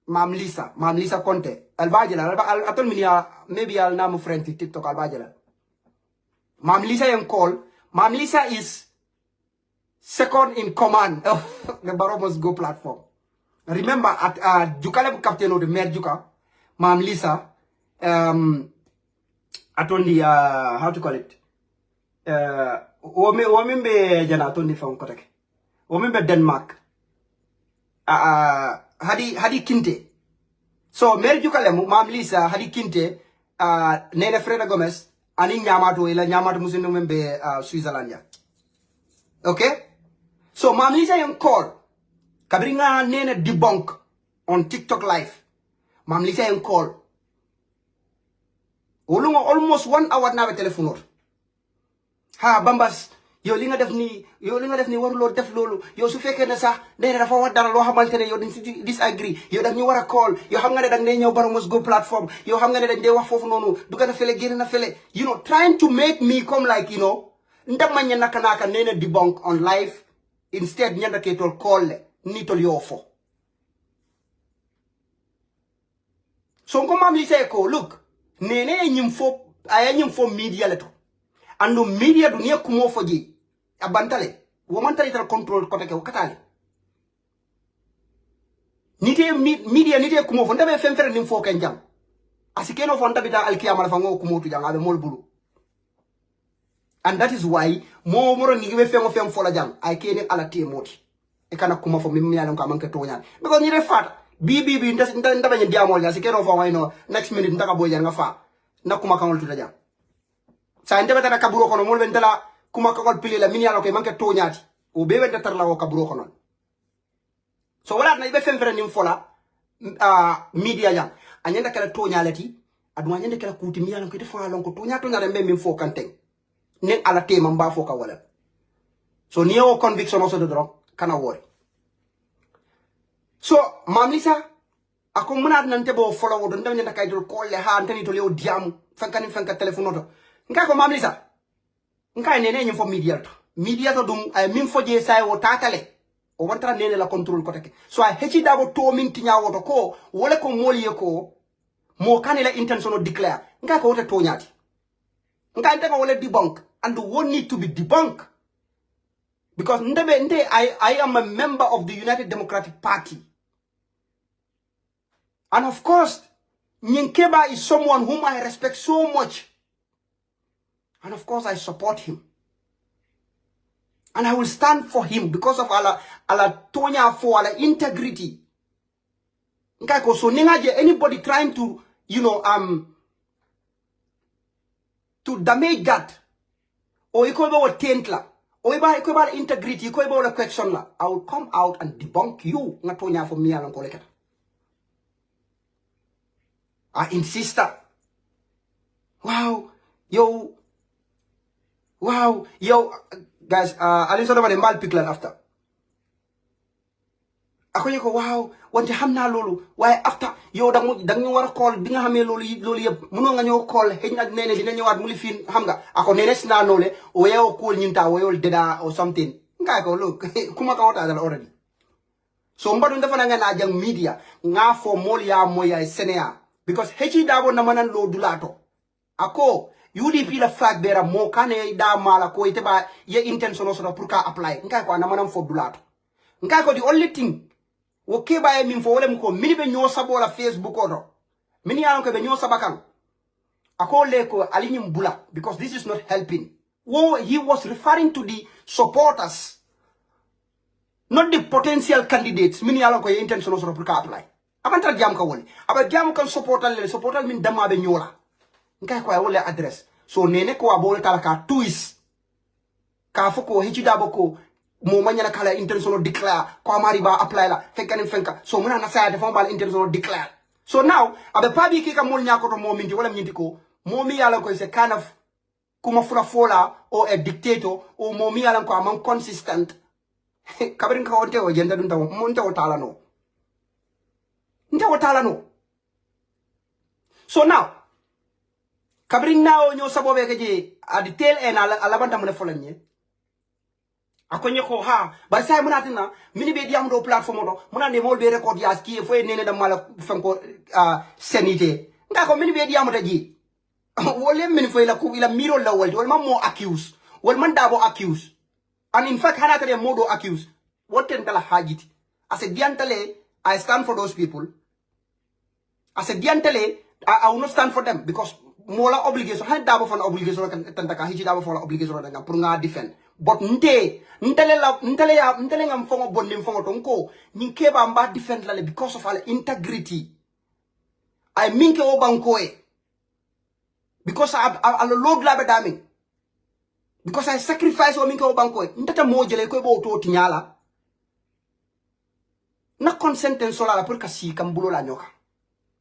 Mam Lisa Conte albajela atol minia maybe I'll name friend TikTok albajela Mam Lisa yang call Mam Lisa is second in command of the Baromos Go platform. Remember at Juka captain of the Mayor Juka Mam Lisa atondi how to call it Womimbe jana atondi from Kotake. Womimbe Denmark. Hadi Kinte. So Mary Jukalemu, Mam Lisa, Hadi Kinte, Nene Freda Gomez, ani Nyamato ila Nyamato Musino membe Switzerland. Okay? So Mam Lisa yung call. Kabringa Nene debunk on TikTok live. Mam Lisa yung call. Olungo almost 1 hour na be telephone. Ha Bambass yo li nga def ni waruloo def lolu yo su fekkee ne sax nee dafa wax dara loo xamantene yo dañ ci disagree yo dañ ñu wara call yo xam nga ne dañ ne ñëw Baromos Go platform yo xam nga ne dañ dee wax foofu noonu du gën a fele génn na fele you know trying to make me come like you know ndama ñe naka nee na debunk on live instead ñanda ke tol call le ni tol yo fo so ko Mam Lisa ko look nee ñim fo aya ñim fo media leto ando media dunia kumo foji abantale womantale tal control kote ke katale nite media nite kumo fo ndabe femfere nim fo ken jam asikeno fo ndabita alkiyama fa ngo kumo tu jang abe mol bulu and that is why mo moro ni be fengo fem fo la jang ay kene ala te moti e kana kumo fo mi yalan ko amanke toñal because ni refat bi ndabe ni diamol ja asikeno fo wayno next minute ndaka boy nga fa nakuma kangol tu jang sa ndebe tata kaburo kono mol bentala kuma kakol pili la minyalo ke manke toñati o be wenta tarla o kaburo kono so wala na ibe femfere nim fola media yang anyenda kala toñalati adu anyenda kala kuti miyalo ke defa lon ko toñato ngare mbe min fo kanteng nen ala tema mba foka wala so niyo conviction also the drop kana worry so mamlisa ako muna nante bo follow do ndam nyanda kay dol ko le ha antani to lew diam fankani fanka telephone to nka ko mamlisa nka nene nyim fo media to dum ay min foje say wo tatale o wantara nene la control ko take so ay heci dabo to min tinya woto ko wala ko moliye ko mo kanela intention o declare nka ko wote to nyati nka nte ko wala debunk and won't need to be debunked because I am a member of the United Democratic Party. And of course, Nyinkeba is someone whom I respect so much. And of course, I support him. And I will stand for him because of ala tonya for ala integrity. So anybody trying to, to damage that, or you call about tentla, or you call integrity, you call about a question la, I will come out and debunk you. Ngatonya for me along kolekata. I insist. Wow, yo, guys. I didn't about the mal pickle after. Ako yeko wow, wante hamna lolu. Why after yo dang ñu wara call bi nga xamé lolu yeb mëno nga ñoo call xeyna nene dina ñëwaat mu li fin xam nga ako nene sna nolé o yew call ñinta o yew deda or something. Nga ko look kuma ka wata dal already. So mbadu ndafa nga na jang media nga fo mol ya moya Sénégal. Because hechi dabo namanan lo dulato. Ako, UDP la flag bearer mo kane da mala ko iteba ye intention also pour ka apply. Nka ko namanan fo dulato. Nka ko the only thing wo keba e min fo wole ko mini be nyo sabo la Facebook odo. Mini yalon ko be nyo sabakan. Ako le ko alinyum bula because this is not helping. He was referring to the supporters, not the potential candidates. Mini yalon ko ye intention also pour ka apply. Abantra jam ka woni aba jam kan supportal min dama be nyola ngay ko ay wala address so nene ko abole kala ka twist ka foko hici dabo ko mo manyana kala intention declare ko amari ba apply la fekkani fenka so muna na sa defon bal intention declare so now abe pabi ki ka mol nyako to mo minti wala minti ko mo mi yala ko se kind of kuma fula fola or a dictator o mo mi yala ko am consistent kabrin ka wonte o jenda dun taw mo ntaw tala no so now, kabring now nyo sabobe keje at the tail end alabanta mune folanye. Akonye ko ha, but say munatina mini be diam do platform do muna ne mol be record ya ski fo nene da mala fanko senite. Nga ko mini be diam da ji. Wole min fo ila ku ila miro la wal man mo accuse. Wal man dabo accuse. And in fact hanata de modo accuse. What tentala hajiti. As a diantale I stand for those people. As a diantele, I will not stand for them because mola obligation. Hand dabo for obligation tantaka hiji dabo for obligation nga pour nga defend. But ntele ngam fongo bondim fongo tonko ninkeba mba defend lale because of our integrity. I minke obankoe because I log labe daming. Because I sacrifice o minke obankoe. Ntata mojele ko bo to tinyala. Na consent en sola la pour kasi kambulo la nyoka.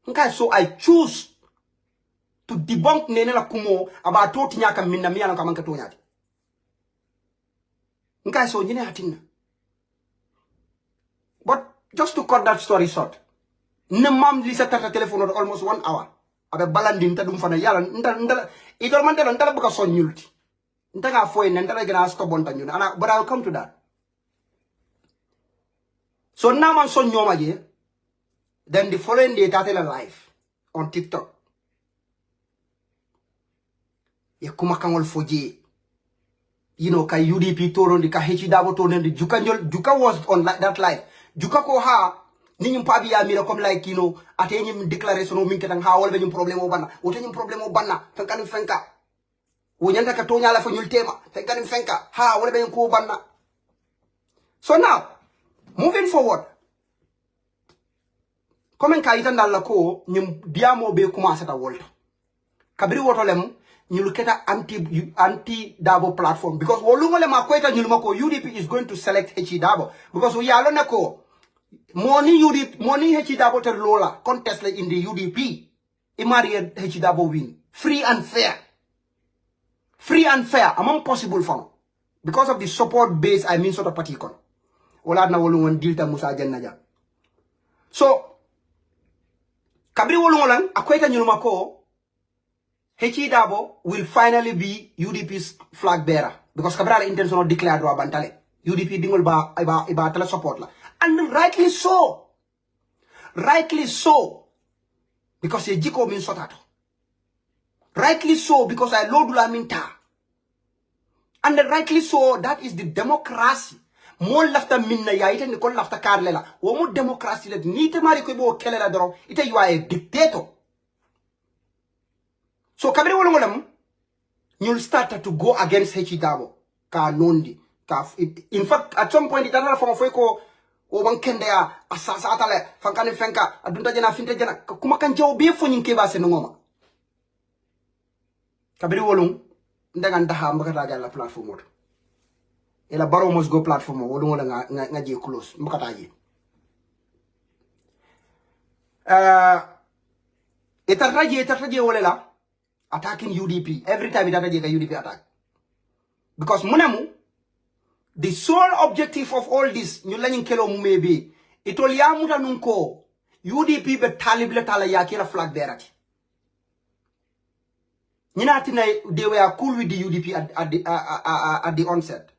Okay, so I choose to debunk nene la kumo about to tinyaka minna miya na kamanka to nyati. Okay, so nyine hatina. But just to cut that story short, ne mam lisa tata telephone for almost 1 hour. Abe balandi nta dum fana yala nta itol man tela nta buka son nyulti. Nta nga foye nta gana stop bonta nyuna. But I'll come to that. So now man son nyoma je. Then the following day tatela live on TikTok. Ye kuma kangol foje. Ka UDP torondi ka hechi dabo torondi Juka was on that live. Juka ko ha ninyum pabi ya mira comme like ate nyum declaration o minketang ha wala nyum problème o banna. Wote nyum problème o banna fenka. Wo nyanta ka tonya la fa nyul tema fenka ha wala nyum ko banna. So now moving forward, comme ka itanda la ko nyum diamo be commencé ta wolta. Kabri woto lem nyul keta anti dabo platform because wolungo le makweta nyul mako UDP is going to select H Dabo because we alone ko money H Dabo ter lola contest like in the UDP imari H Dabo win free and fair. free and fair among possible fun because of the support base I mean sort of party kon wala na wolu won dilta Musa Jannaja so kabri wolu ngolan akweta nyuluma ko Hechi Dabo will finally be UDP's flag bearer because kabra intention of declare do bantale UDP dingol ba iba tala support la and rightly so because ye jiko min sotato rightly so because I lodula minta and rightly so that is the democracy mo lafta minna ya ite ni ko lafta karlela wo mo democracy le ni te mari ko bo kelela doro ite you are a dictator so kabri wolo ngolam you'll start to go against Hechi Dabo ka nondi ka in fact at some point itana from ko o bankende ya asasa atale fankani fenka adunta jena finte jena kuma kan jaw be fo nyinke ba se ngoma kabri wolum ndaga ndaha mbakata jalla platform oto ela baro must go platform wolum wala nga je close mbakata je etaraje wala la attacking UDP every time itaraje ka UDP attack because munamu the sole objective of all this ñu lañu kelo mu mebe itol ya muta nun ko UDP be talib le tala ya kila flag berati they were cool with the UDP at the onset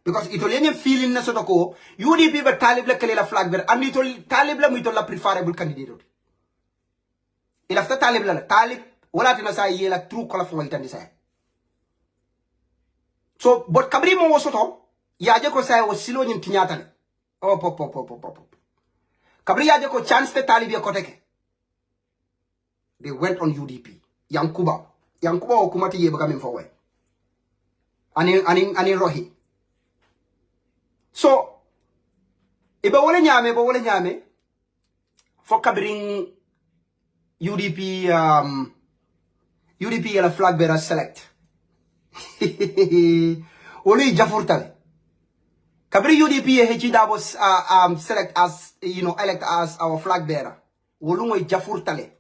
because itol ya feeling na soto ko UDP be talib le kala flag ber and itol talib la mu itol la preferable candidate il after talib la talib wala tina sa yela true color for itandi sa so, but kabri mo wosoto, yaje ko say was silo nyim tinyatale. Oh, pop. Kabri yaje ko chance te talibi koteke. They went on UDP. Yankuba okumati ye bagamin forward. Ani rohi. So, iba wole nyame, for kabring UDP, UDP yela flag bearer select. Only Jafurtale. Kabri UDP Hechi Dabo select as elect as our flag bearer. Wolungo Jafurtale.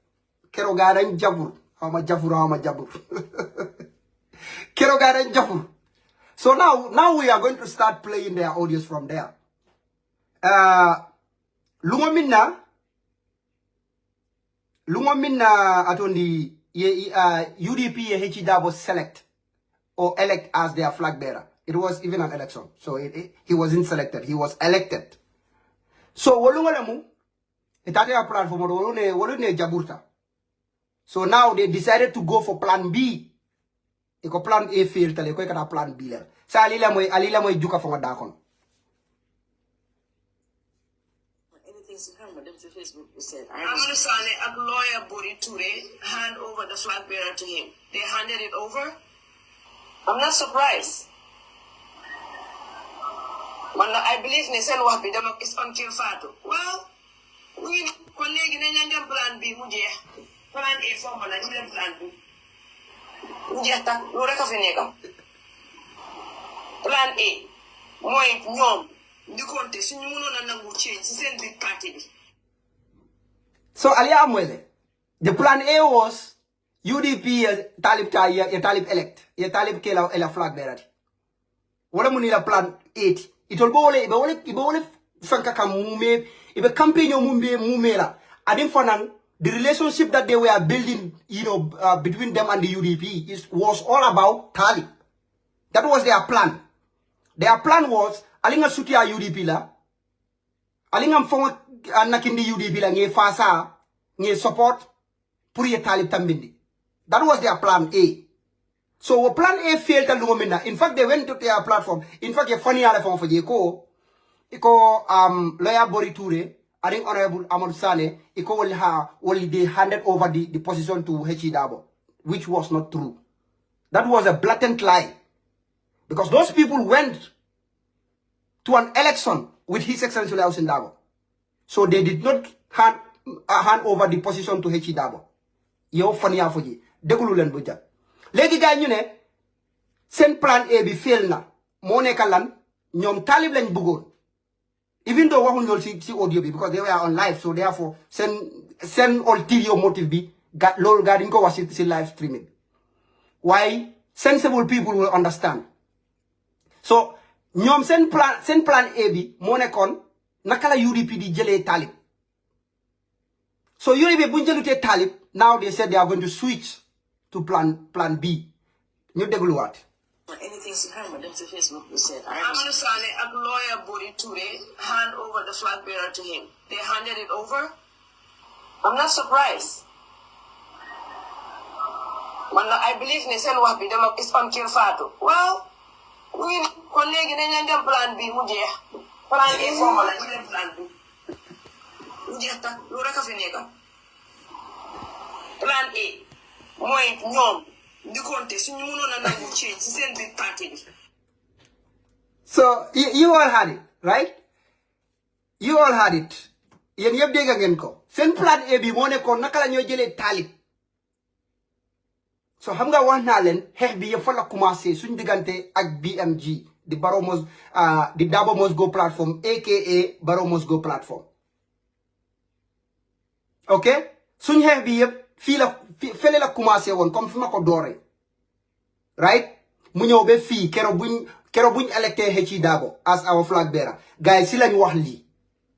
Kerogaran Jabur. How much Jabur. Kerogaran Jabur. So now we are going to start playing their audios from there. Lungomina atondi UDP Hechi Dabo select or elect as their flag bearer. It was even an election. So he wasn't selected. He was elected. So wolungalamu itate a platform wolune jaburta. So now they decided to go for plan B. Iko plan A failed tale ko ikata plan B le. Sa alila moy Juka from dakon. Anything to come, madam to Facebook said. Amadou Sane and lawyer Bori Toure hand over the flag bearer to him. They handed it over. I'm not surprised. I believe Nesen Wapidam is on Fatou. Well, we colleague in plan B, plan A formula, and plan B. Mujata, Lureka Venega. Plan A. Moi, Yom, the contest, you know, and change, send big party. So Alia Amwele, the plan A was UDP talib elect. Ye talib kela ela flag bearer. Wala munila plan 8. Itol bole fanka kam mume ibe campaign yo mumela. Adin fanan the relationship that they were building, between them and the UDP was all about talib. That was their plan. Their plan was alinga sutia UDP la. Alinga mfonga nakindi UDP la nge fasa nge support pour ye talib tambindi. That was their plan A. So plan A failed at Lumina. In fact, they went to their platform. In fact, a funny elephant for Jeko. Lawyer Bori Toure, I think Honorable Amadou Sane, they handed over the position to Hechi Dabo, which was not true. That was a blatant lie. Because those people went to an election with His Excellency Lausin Dabo. So they did not hand over the position to Hechi Dabo. Yo funny for you. Degulu len buja. Legi gaay ñu ne sen plan A bi fail na mo nekalan ñom talib lañ bëggoon even though waxuñ lool ci audio bi because they were on live so therefore sen ulterior motive bi lool ga dañ ko wax ci live streaming why sensible people will understand. So ñoom seen plan A bi moo nekkoon naka la UDP di jëlee Talib. So UDP bu ñu jëlutee Talib, now they said they are going to switch to plan B. ñu dégluwaat. Anything to her, madam, to Facebook, we said. Amadou Saleh and lawyer Bori Toure hand over the flag bearer to him. They handed it over. I'm not surprised. I believe ne sen wax bi dama ispam Fatou. Well, we colleague nañ dem plan B mu jeex. Plan A formal la ñu dem plan B. Mu jeex ta lu rek fi nekk. Plan A mooy ñoom So you all had it, right? You all had it. Yéen yëpp dégg ngeen ko. Seen plan A bi moo nekkoon naka la ñoo jëlee Talib. So xam nga wax naa leen xeex bi yëpp fa la commencé suñ diggante ak BMG di Dabo Must Go platform aka Barrow Must Go platform. Ok suñ xeex bi yëpp fele la commencé woon comme fi ma ko dooree right mu ñëw ba fii keroog buñ electé H Dabo as our flag bearer gars yi si lañ wax lii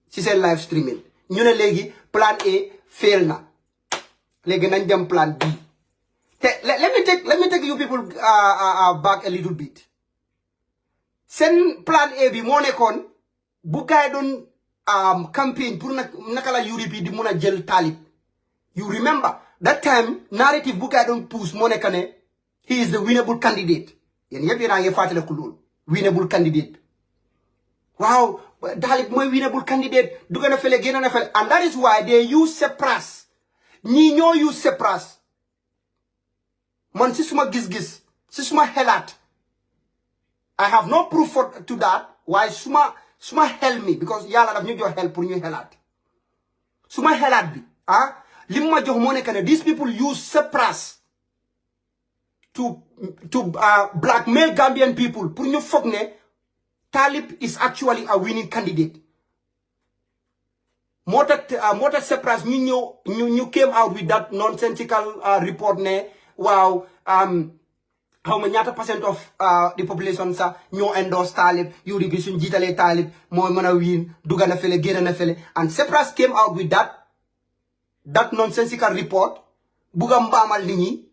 si seen live streaming ñu ne léegi plan A fail na léegi nañ dem plan B te let me take you people back a little bit. Seen plan A bi moo nekkoon bu gars yi doon campaign pour naka la UDP di mun a jël Talib. You remember that time narrative bu gars yi doon push moo nekk ne he is the winnable candidate. Yéen yëpp yéen a ngi fàttaliku loolu winnable candidate. Wow, Talib mooy winnable candidate du gën a fele génn na fele, and that is why they use Sepras. ñii ñoo use Sepras. Man si suma gis-gis si suma xelaat I have no proof to that. Why suma help me because yàlla daf ñu jox help pour ñu xelaat suma xelaat bi li ma jox moo nekk ne these people use Sepras to blackmail Gambian people pour ñu foog ne Talib is actually a winning candidate. moo tax Sepras ñu came out with that nonsensical report ne waaw how ma ñaata percent of the population sax ñoo endorse Talib UDP suñ jiitalee Talib mooy mën a win dugga na fele génn na fele, and Sepras came out with that nonsensical report bugga mbaamal nit ñi.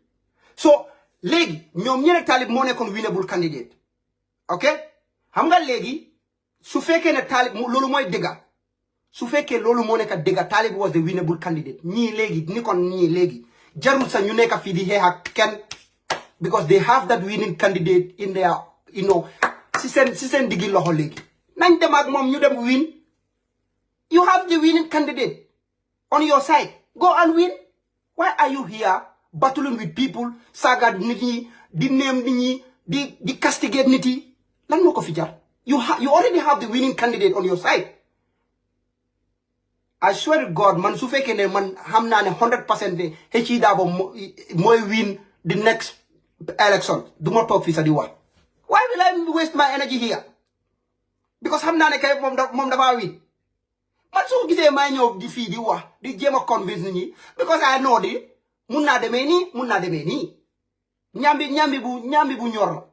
So léegi ñoom ñene Talib moo nekkoon winnable candidate. Ok xam nga léegi su fekkee ne Talib loolu mooy dëgga su fekkee loolu moo nekk dëgga Talib was the winnable candidate ñii léegi ni kon ñii léegi jarul sa ñu nekk fii di xeex ak kenn because they have that winning candidate in their si seen diggi loxo léegi nañ dem ak moom ñu dem win. You have the winning candidate on your side, go and win. Why are you here battling with people saaga nit ñi di name nit ñi di castigate nit yi lan moo ko fi jar? You already have the winning candidate on your side. I swear to God man su fekkee ne man xam naa ne 100% de H Dabo mooy win the next election du ma toog fii sa di wax. Why will I waste my energy here? Because xam naa ne kay moom dafa win. Man soo gisee may ñëw di fii di wax di jéem a convince nit ñi because I know di mun naa demee nii mun naa demee nii ñambi bu ñor la.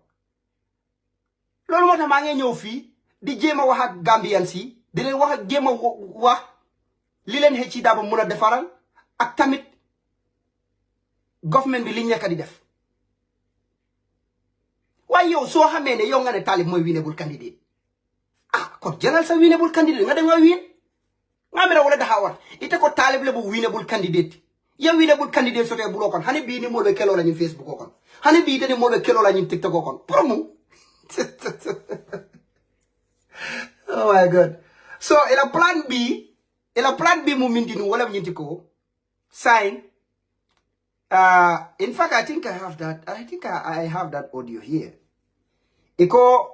Loolu moo tax maa ngi ñëw fii di jéem a wax ak Gambian si di leen wax ak jéem a wax li leen H Dabo mun a defaral ak tamit government bi li nekk di def. Waaye yow soo xamee ne yow nga ne Talib mooy winnable candidate kon jëlal sa winnable candidate nga dem nga win nga mera wala daxawat ite ko Talib le bu winnable candidate ya winnable candidate sote bulo kon hani bi ni mo be kelo la ñu Facebook kon hani bi tani mo be kelo la ñu TikTok kon pour mu oh my god. So ila plan B mu mindinu wala ñinti ko sign. In fact I think I have that audio here. Iko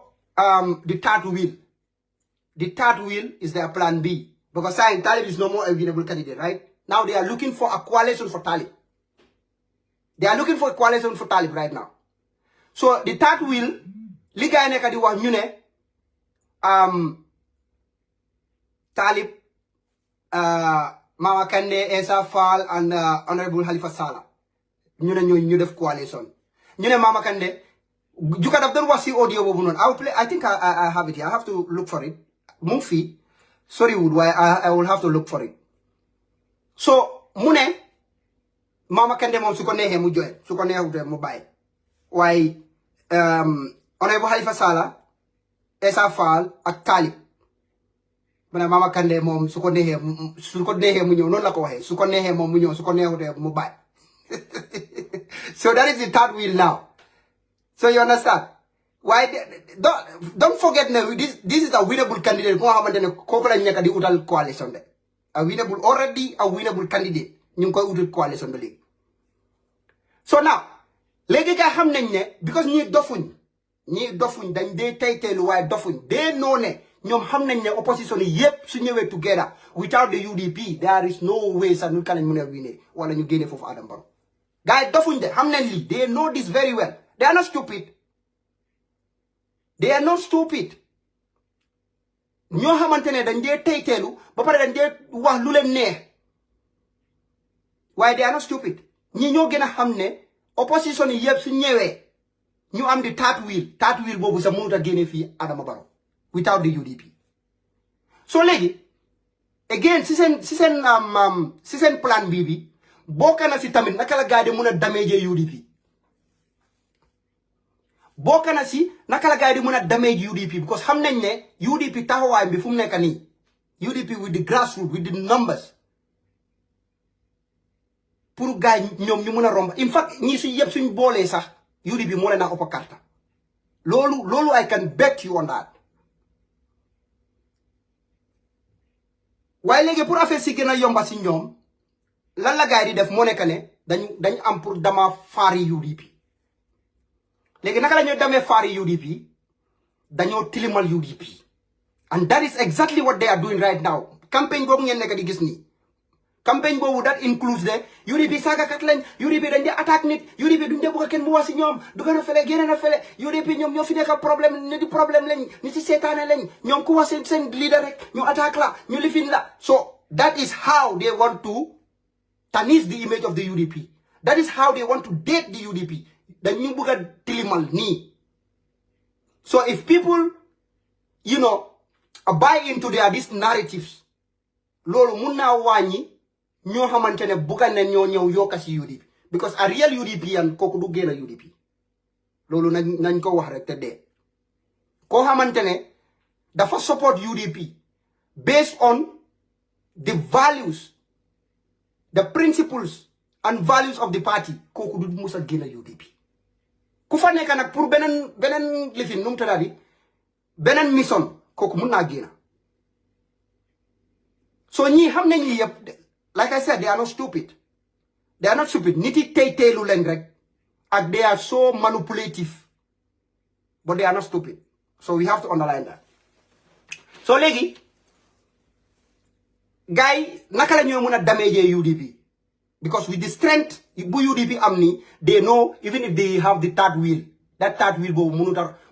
the third wheel is their plan B. Because saying Talib is no more a winnable candidate, right? Now they are looking for a coalition for Talib. They are looking for a coalition for Talib right now. So the third wheel, liga neka di wax ñu ne Talib, Mama Kandeh, Essa Faal and Honorable Halifa Sallah. Ñu ne ñu def coalition. Ñu ne Mama Kandeh Juka daf doon wax si audio boobu noonu I will play I think I have it here I have to look for it mu ngi fii sorry wood waaye I will have to look for it so mu ne Mama Kandeh moom su ko neexee mu joxe su ko neexutee mu bàyyi waaye honorable Halifa Sallah Essa Faal ak Talib mu ne Mama Kandeh moom su ko neexee mu ñëw noonu la ko waxee su ko neexee moom mu ñëw su ko neexutee mu bàyyi so that is the third wheel now so you understand why don't forget now this is a winnable candidate moo xamante ne kooku lañ nekk di utal coalition de a winnable candidate ñu ngi koy utal coalition ba léegi so now léegi nga xam nañ ne because ñii dofuñ dañ dee teyteelu waaye dofuñ dee noo ne ñoom xam nañ ne opposition yi yépp su ñëwee together without the UDP there is no way sax ñu kan lañ mën a winner wala ñu génne foofu Adam Barrow gars yi dofuñ de xam nañ lii they know this very well they are not stupid ñoo xamante ne dañ dee teyteelu ba pare dañ dee wax lu leen neex waaye they are not stupid ñi ñoo gën a xam ne opposition yi yëpp su ñëwee ñu am di third wheel boobu sax mënut a génne fii Adama Barrow without the UDP so léegi again si seen plan bi bokk na si tamit naka la gaa di mën a damage UDP bokk na si naka la gaa di mën a damage UDP because xam nañ ne UDP taxawaay bi fu mu nekk nii UDP with the grassroots with the numbers pour gars ñoom ñu mën a romb in fact ñii su yëpp suñ boolee sax UDP moo leen a ëpp karta loolu I can bet you on that waaye léegi pour affaire si gën a yomba si ñoom lan la gars yi di def moo nekk ne dañ am pour dama faari UDP léegi naka la ñuy demee faari UDP dañoo tilimal UDP and that is exactly what they are doing right now campagne boobu ngeen nekk di gis nii campagne boobu that includes de UDP saagakat lañ UDP dañ dee attaque nit UDP duñ dee bëgg kenn mu wax si ñoom du gën a fele génne na fele UDP ñoom ñoo fi nekk problème ni di problème lañ ni ci seetaane lañ ñoom ku wax seen leader rek ñu attaque la ñu lifin la so that is how they want to tarnish the image of the UDP that is how they want to date the UDP dañu bëgg a tilimal nii so if people buy into these narratives loolu mun naa wàññi ñoo xamante ne bugga ne ñoo ñëw yokka si UDP because a real UDP kooku du génn UDP loolu nañ ko wax rek te dee koo xamante ne dafa support UDP based on the values the principles and values of the party kooku du musa génn UDP ku fa nekk nag pour beneen lifin nu mu tëddaadi beneen mission kooku mun naa génn so ñii xam nañ li yëpp like I said they are not stupid nit yi teyteelu leen rek ak they are so manipulative but they are not stupid so we have to underline that so léegi gars yi naka la ñoo mën a damage UDP because with the strength bu UDP am ni they know even if they have the third wheel that third wheel boobu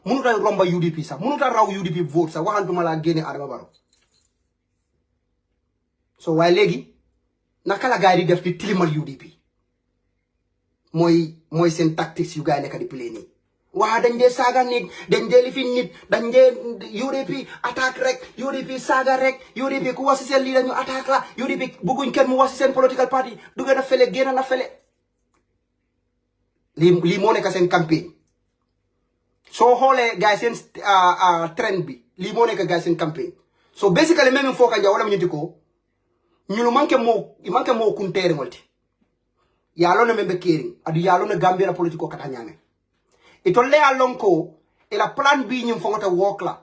mënuta romba UDP sax mënuta raw UDP vote sax waxantuma laa génne Adama Barrow so waaye léegi naka la gars yi di def di tilimal UDP mooy seen tactics yu gars yi nekk di play nii waa dañ dee saaga nit dañ dee lifin nit dañ dee UDP attaque rek UDP saaga rek UDP ku wax si seen lii dañu attaque la UDP bëgguñ kenn mu wax si seen political party dugg na fele génn na fele lii moo nekk seen campagne soo xoolee gars yi seen trend bi lii moo nekk gars yi seen campagne so basically même foo ka njaw wala mu ñuti ko ñunu manke mo kuntere molti yalo na membe kering adu yalo na gambia politiko kata nyame itolle alon ko ila plan bi nyim fongota wokla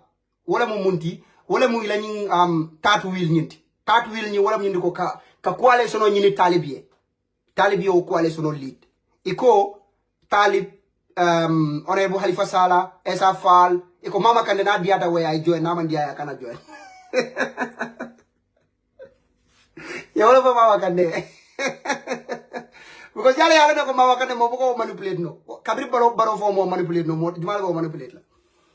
wala mo munti wala mu ila nyin tatu wil nyi wala mu nyindi ko ka kwale sono nyini talibie o kwale sono lead iko talib honorable Halifa Sallah Essa Faal iko Mama Kandeh na diata way ay join na man dia kana join ya wala pa Mama Kandeh because yala na ko Mama Kandeh mo ko manipulate no kabri baro fo mo manipulate no mo jumal ko manipulate la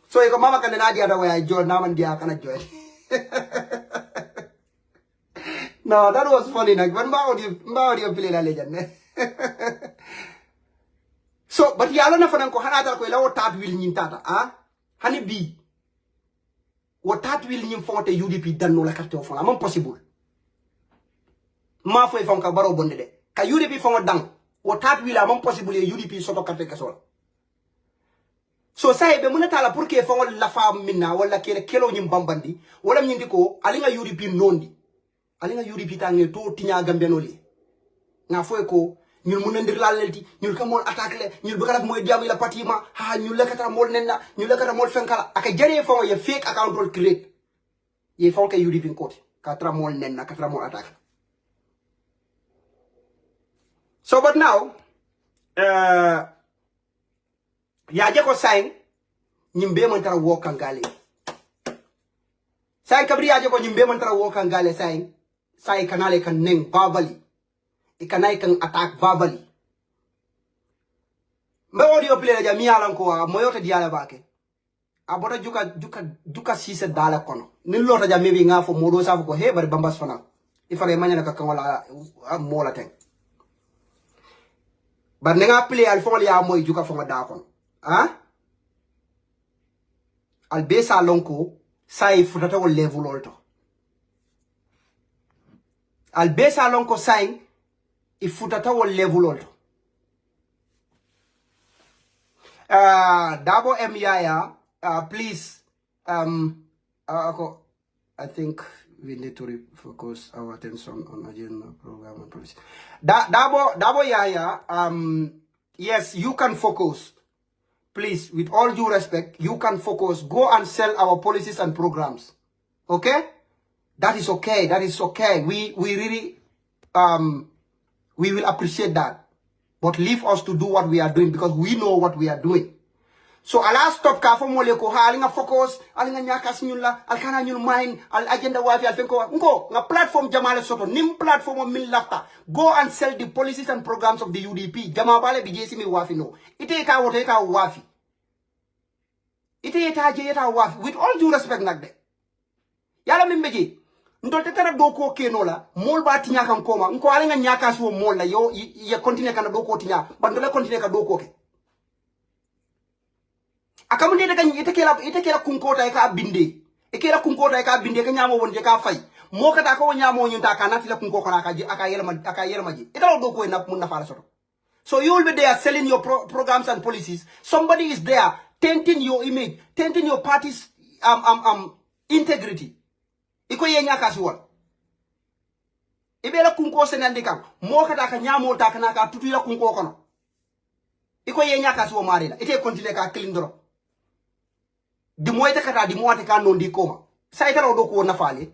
so ko Mama Kandeh na dia da way join na man dia kana join no that was funny nak ban ba audio play la legend so but yalo na fanan ko hanata ko ila o tat wil nyin tata hani bi o tat wil nyin fonte UDP danno la carte o fon am possible ma fo fon ka baro bonde de ka UDP fon dang o tat wil am possible UDP soto carte kasol so say be munata la pour que fon la fam minna wala kele kelo nyim bambandi wala nyindi ko alinga UDP nondi alinga UDP tangi to tinya gambenoli nga fo ko ñul mu nendir la lelti ñul ka mol attaque le ñul bëgg moy diam ila patima ha ñul lekata mol nenna ñul lekata mol fenkala aka jare fo ye fake account rol create ye fo ka UDP côté katra mol nenna katra mol attaque so but now ya je ko saying ñimbe man tara wo kangale say kabri ya je ko ñimbe man tara wo kangale saying say kanale kan neng babali ikanai kan attack verbally mbe audio play ja mi alan ko moyota diala bake abota juka sise dala kono ni lota ja mebi nga fo modo sa ko he bari Bambass fana ifare manya ka kan wala mola ten bar nga play al fo ya moy juka fo da kono al be sa lonko sai futata wol level olto al be sa lonko sai ifutata wol level olto Dabo M Yaya please I think we need to focus our attention on agenda program and policy. Dabo Yaya yes, you can focus, please, with all due respect. You can focus, go and sell our policies and programs, okay? That is okay, that is okay. We really we will appreciate that. But leave us to do what we are doing because we know what we are doing. So ala stop ka fo mole ko ha alinga focus, alinga nyakas nyulla, alkana nyul mind, al agenda wafi al fenko ngo nga platform jamale soto nim platform min lafta. Go and sell the policies and programs of the UDP. Jama bale bijesi mi wafi no. Ite ka wote ka wafi. Ite eta je eta wafi with all due respect nakde. Yala mimbeji ndolte tara doko keno la mol ba tinya kan koma nko alinga nyaka so mol la yo ya continue kana doko tinya bandole continue ka doko ke akamunde daga ite kela kunkota e ka binde e kela kunkota e ka binde ka nyamo wonje ka fay mo kata ko nyamo nyunta kana tila kunko kana aka yelma ji ita doko e na mun na fala soto. So you will be there selling your programs and policies. Somebody is there tainting your image, tainting your party's integrity. Iko ye nyaka siwol ibela kunko senandi kam mo kata ka nyamo ta kana ka tutu la kunko kono iko ye nyaka siwo marina ite continue ka klindro di moyta kata di moate ka non di koma sa ita do ko na fale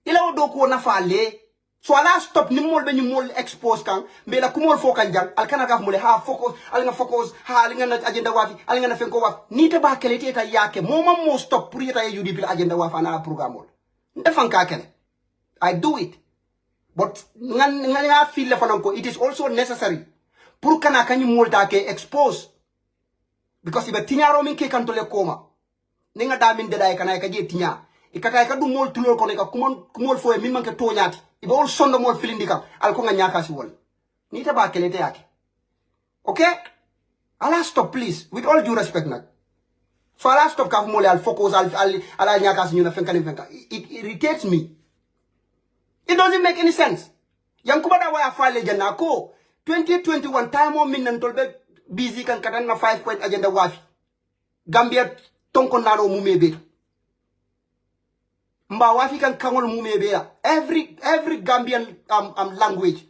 ila do ko na fale so ala stop ni mol be ni mol expose kan be la kumol fo kan jang al kana ka mole ha focus al nga focus ha al nga na agenda wafi al nga na fenko waf ni te ba kele te ta yake mo stop pour yeta UDP la agenda wafa na programme ndefan ka kele I do it but nga feel le fanan ko it is also necessary pour kana kanyi mol ta ke expose because ibe tinyaro min ke kan to le koma ni nga da min de dai kana ka je tinya ikata ka du mol tulol ko ne ka kumol fo e min man ke to nyati ibe ol sondo mol filindi kam al ko nga nyaka si wol ni ta ba kelete yake okay ala stop please with all due respect nak so ala stop ka mol al focus ala nyaka si ñu na fenka it irritates me. It doesn't make any sense. Yankuba da waya fale janna ko 2021 time o min nan tolbe busy kan katan na 5-point agenda wafi Gambia tonko nano mumebe mba wafi kan kangol mumebe ya every Gambian language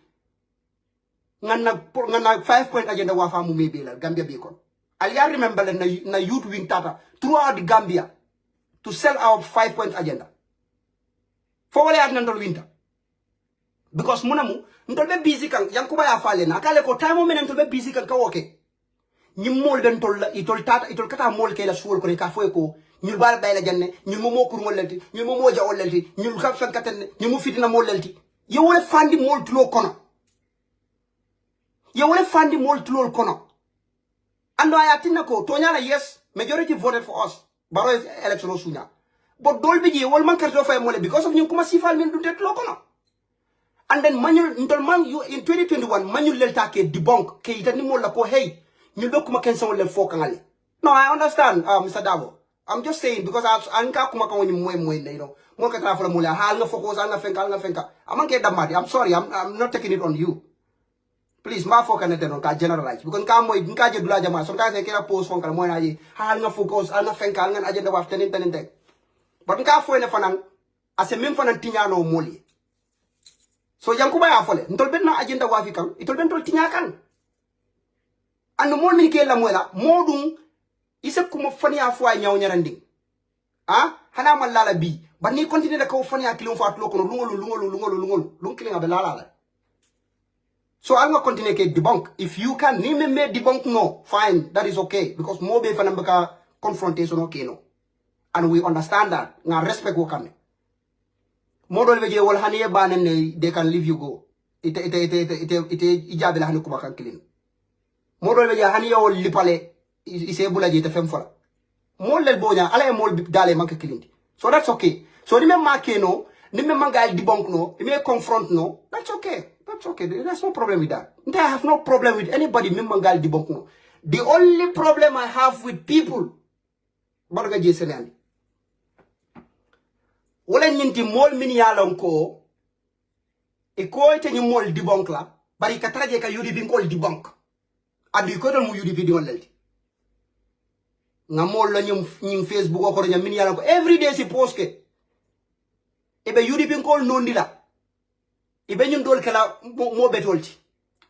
ngana 5-point agenda wafa mumebe la Gambia bacon I remember na youth wing tata throughout the Gambia to sell our 5-point agenda for wale at nandol winter because munamu ntolbe busy kan yankuba ya fale na kale ko time o men ntolbe busy kan ka woke nyimol den tol itol kata mol ke la suul ko ka foy ko ñul bal bay la janne ñul mo kur mol lelti ñul mo ja olelti ñul ka fen katen ñul mo fitina mol lelti yo wala fandi mol tulo kono yo wala fandi mol tulo kono ando aya tinna ko to nyala yes majority voted for us baro election sunya but dolbi je wol man karto fay mole because of ñu kuma sifal min du tet lo kono And then manual man you in 2021 manual lelta ke debunk ke itani mo la ko hey ñu dokuma ken sama le fokangale. No, I understand, Mr. Davo. I'm just saying because anka kuma ka woni moy you know. Mo ka tra fa mo la ha nga focus nga fenka. Amanke damati. I'm sorry. I'm not taking it on you. Please, ma focus on ka generalize because ka moy nka je dula jama so ka se kera post fon kala moy na yi ha nga focus nga fenka nga agenda waf tenen. But nka fo ne fanan ase même fanan tiñano moli. So yankuba ya fole ntol ben na agenda wafi kan itol ben tol tiña kan. And mo min ke la mola modum isa kuma fani ya fo nyaw nyarandi. Ah hana man lala bi ba ni continue da ko fani ya kilon fa atlo kono lungolu lung kilinga be lala. So I'm gonna continue to debunk. If you can ni me debunk no, fine, that is okay because mo be fana baka confrontation okay no. And we understand that. Nga respect wo kame. Modol veje wol haniye banen they can leave you go. Ite ijabe la hanu kuma kan kilin. Modol veje haniye wol lipale ise bulaje te fem fola. Mol lel bonya ala e mol dale manke kilindi. So that's okay. So ni me make no, ni me mangal debunk no, ni me confront no, that's okay. That's okay. There's no problem with that. I have no problem with anybody me mangal debunk no. The only problem I have with people barga je senani. Wala nyinti mol min yalon ko e ko ite ni mol debunk la bari ka traje ka yudi bi ngol debunk adu ko don mu yudi bi di wonalti nga mol la ñum Facebook ko ñam min yalon ko every day si post ke e be yudi bi ngol nondi la e be ñun dol kala mo betolti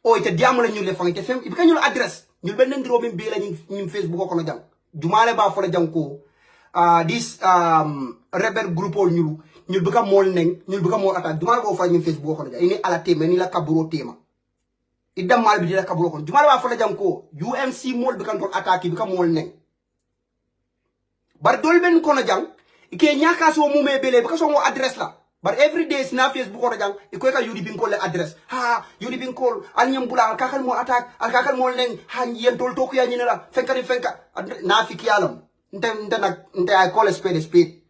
o ite diamu la ñu le fang te fem e be ñu adresse ñu ben ndiro min be la ñum Facebook ko no jang jumale ba fo la jang ko this rebel group all ñu bëgg mol neng ñu bëgg mol attaque duma ko fa ñu Facebook ko ja ini ala tema ni la kaburo tema idam mal bi di la kaburo ko duma ba fa la jam ko UMC mol bi kan ton attaque bi ka mol neng bar dol ben ko na jang ike ñaka so mu me bele bi ka so mo adresse la bar every day na Facebook ko jang iko ka yudi bin ko le adresse ha yudi bin ko al ñam bula ka kan mo attaque al ka kan mol neng ha yeen tol to ko ya ñi la fenka na fiki yalam nte ay call a spade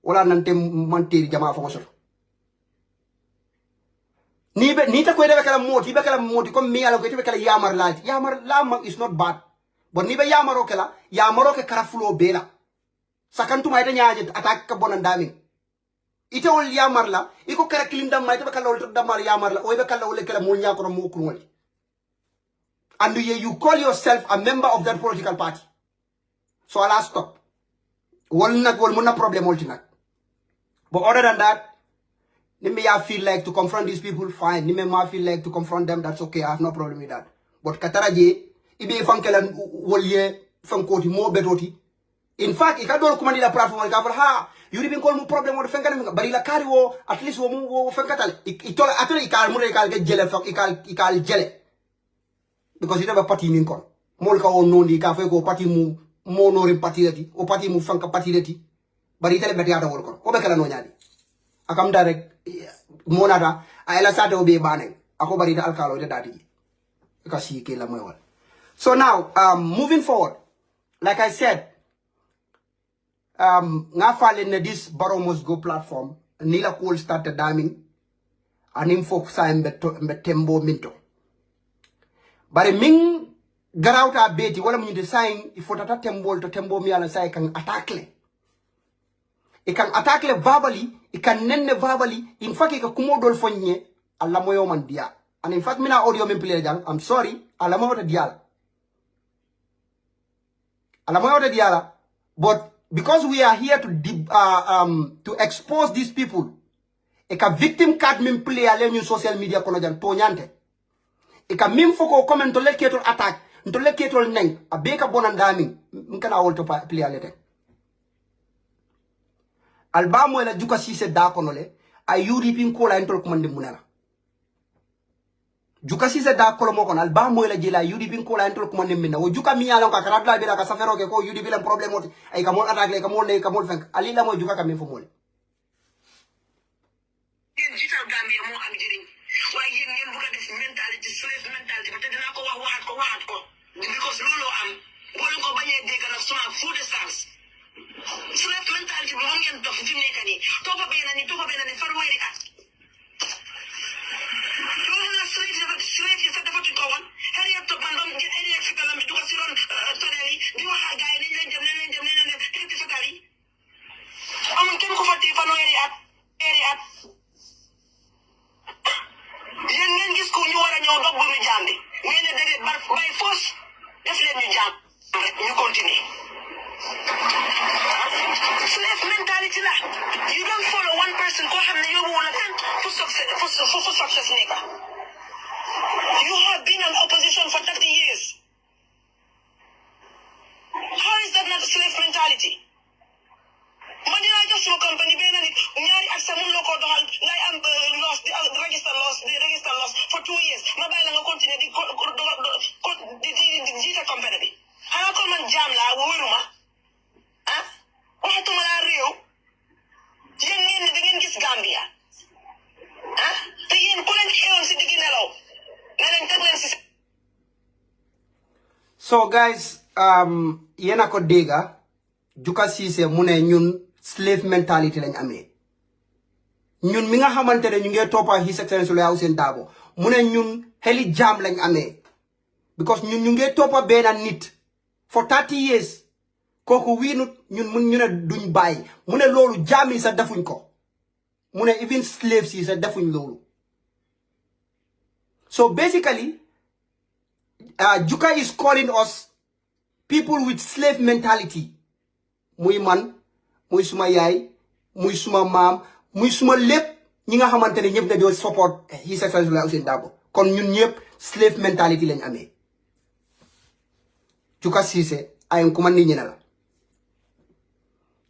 wala nante manteri jama fa ko ni ta ko de kala moti comme mi ala ko te kala yamar la is not bad but ni be yamaro kala yamaro ke karafulo bela sakantu may ta nyaaje attaque ka bonandami ite wol yamar la iko kara kilim dam may te kala wol dam yamar la o be kala wol kala mo nyako no mo kunwol and you call yourself a member of that political party. So I'll stop. Wol muna problem ultinak. But other than that, Nime feel like to confront these people, fine. Nime feel like to confront them, that's okay. I have no problem with that. But Kataraje, ibe fankelan wolye fankoti mo betoti. In fact, ikadol kumandi la platform ikafal ha, you been call mo problem mo fankana bari la kari wo at least wo fankatale. Itola atole ikal mo ikal ke jele fak ikal jele. Because it never party min kon. Mol ka on nondi ka fe ko party mu monorim patirati o pati mu fanka patirati bari tele beti ata wol kon o be kala no nyaadi akam direct monata ayla sate o be banen ako bari ta alkalo de dati ka si ke la moy wal. So now moving forward, like I said, nga fale ne this Barrow Must Go platform nila cool started daming anim fok sa mbe tembo minto bare ming garawta beti wala mu design il faut tata tembol to tembo mi ala say kan attaque e kan attaque verbally e kan nenne verbally in fact ka kumodol fonye alla moyo man dia and in fact mina audio min play jang I'm sorry alla moyo ta diala but because we are here to expose these people e ka victim card min play ale ñu social media kono jang to nyante e ka min foko comment to leketol attaque ntole ketol neng abeka bonandami nkana wolto play alete albamo la Juka sise da konole ay yuri pin ko la entol ko mande munela Juka sise da kolo mo kon albamo la jela yuri pin ko la entol ko mande minna o Juka mi yalon ka karadla be la ka safero ke ko yuri bi la problème oti ay ka mol attaque le ka mol ne ka mol fenk ali la mo Juka ka min fo mol yéen jiital Gambie moo am njëriñ waaye yéen ngeen bëgg a def mentality slave mentality ba te dinaa ko waxaat ko because loolu am boo leen ko bañee dégg nag suma full distance slave mentality bi moom ngeen dof fi mu nekk nii toppa benn ni fanweeri at for success maker. You have been in opposition for 30 years. How is that not a slave mentality? Man, you just no company, Nyari at some local doll, like I'm lost, the register lost for 2 years. My baila no continue the Jita company. How come man jam la wuruma? Huh? What to my real? Jagne the Gengis Gambia. Huh? The yin couldn't eon sit the Ginello. Tendencies. So guys, yena ko dega Juka Cissé mu ne ñun slave mentality lañ amé. Ñun mi nga xamantene ñu ngi topa His Excellency Loya Ousainou Darboe mu ne ñun heli jam lañ amé. Because ñun ñu ngi topa bena nit for 30 years. Koku winut ñun mun ñu ne duñ bay. Mu ne lolu jami sa defuñ ko. Mu ne even slaves yi sa defuñ lolu. So basically, Juka is calling us people with slave mentality. Muy man, muy suma yaay, muy suma mam, muy suma lepp ñi nga xamantene ñepp dañoo support His Excellency Loya Ousainou Darboe. Kon ñun ñepp slave mentality lañ amé. Juka Cissé ay ko man ni ñina la.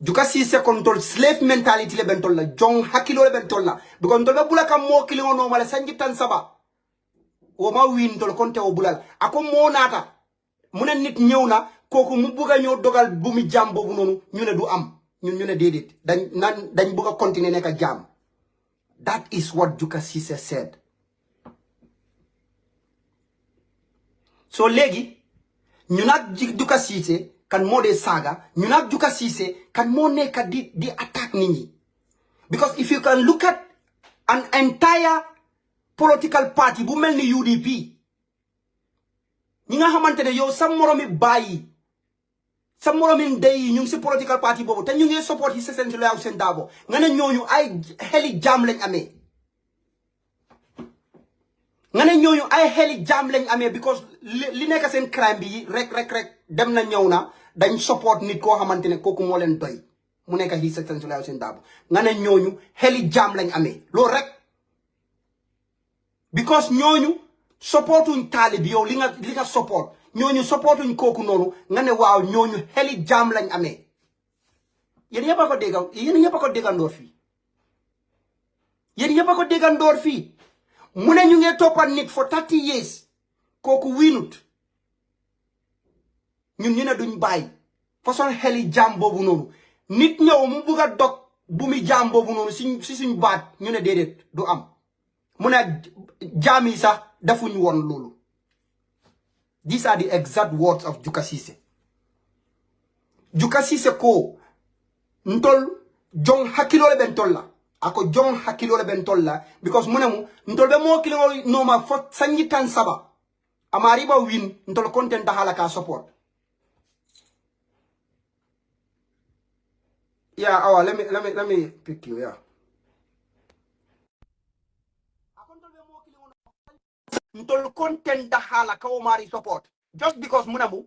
Juka Cissé kon tol slave mentality le ben tol la jong hakilo le ben tol la. Because tol be bulaka mo kilo no mala sanji tan saba. O ma win tol kon te o bulal. Ako mo nata. Mu ne nit ñew na koku mu bëgga ñoo dogal bu mi jam bobu nonu ñu ne du am. Ñun ñu ne dedet dañ bëgga continuer nek jam. That is what Juka Cissé said. So legi ñu nak Juka Cissé kan mo de saga, ñu nak Juka Cissé kan mo nek di attack nit ñi. Because if you can look at an entire political party bu melni UDP, ñi nga xamantene yow sa moromi bayyi sa moromi ndey ñu ngi ci political party bobu te ñu ngi support His Excellency Loya Ousainou Darboe nga ne ñooñu ay heli jam lañ amé. Nga ne ñooñu ay heli jam lañ amé because li nekk seen crime bi rek dem na ñëw na dañ support nit ko xamantene koku mo leen doy mu nekk His Excellency Loya Ousainou Darboe nga ne ñooñu heli jam lañ amé lool rek because ñooñu supportuñ talib yow li nga support ñooñu supportuñ koku nonu nga ne waaw ñooñu heli jam lañ amé. Yeen ñepp ko déggal yeen ñepp ko déggandor fi yeen ñepp ko déggandor fi mu ne ñu ngi topal nit for 30 years koku winut ñun ñu ne duñ bay façon heli jam bobu nonu nit ñew mu bëgga dog bu mi jam bobu nonu ci suñ baat ñu ne dedet du am mu ne jami sax dafuñ won lolu. These are the exact words of Juka Cissé. Juka Cissé ko ntol jong hakilo le ben tolla ako jong hakilo le ben tolla because munemu ntol be mo kilo no ma fo sangi tan saba amari ba win ntol content da halaka support. Yeah, let me pick you, yeah. Ntol content da halaka o mari support just because munamu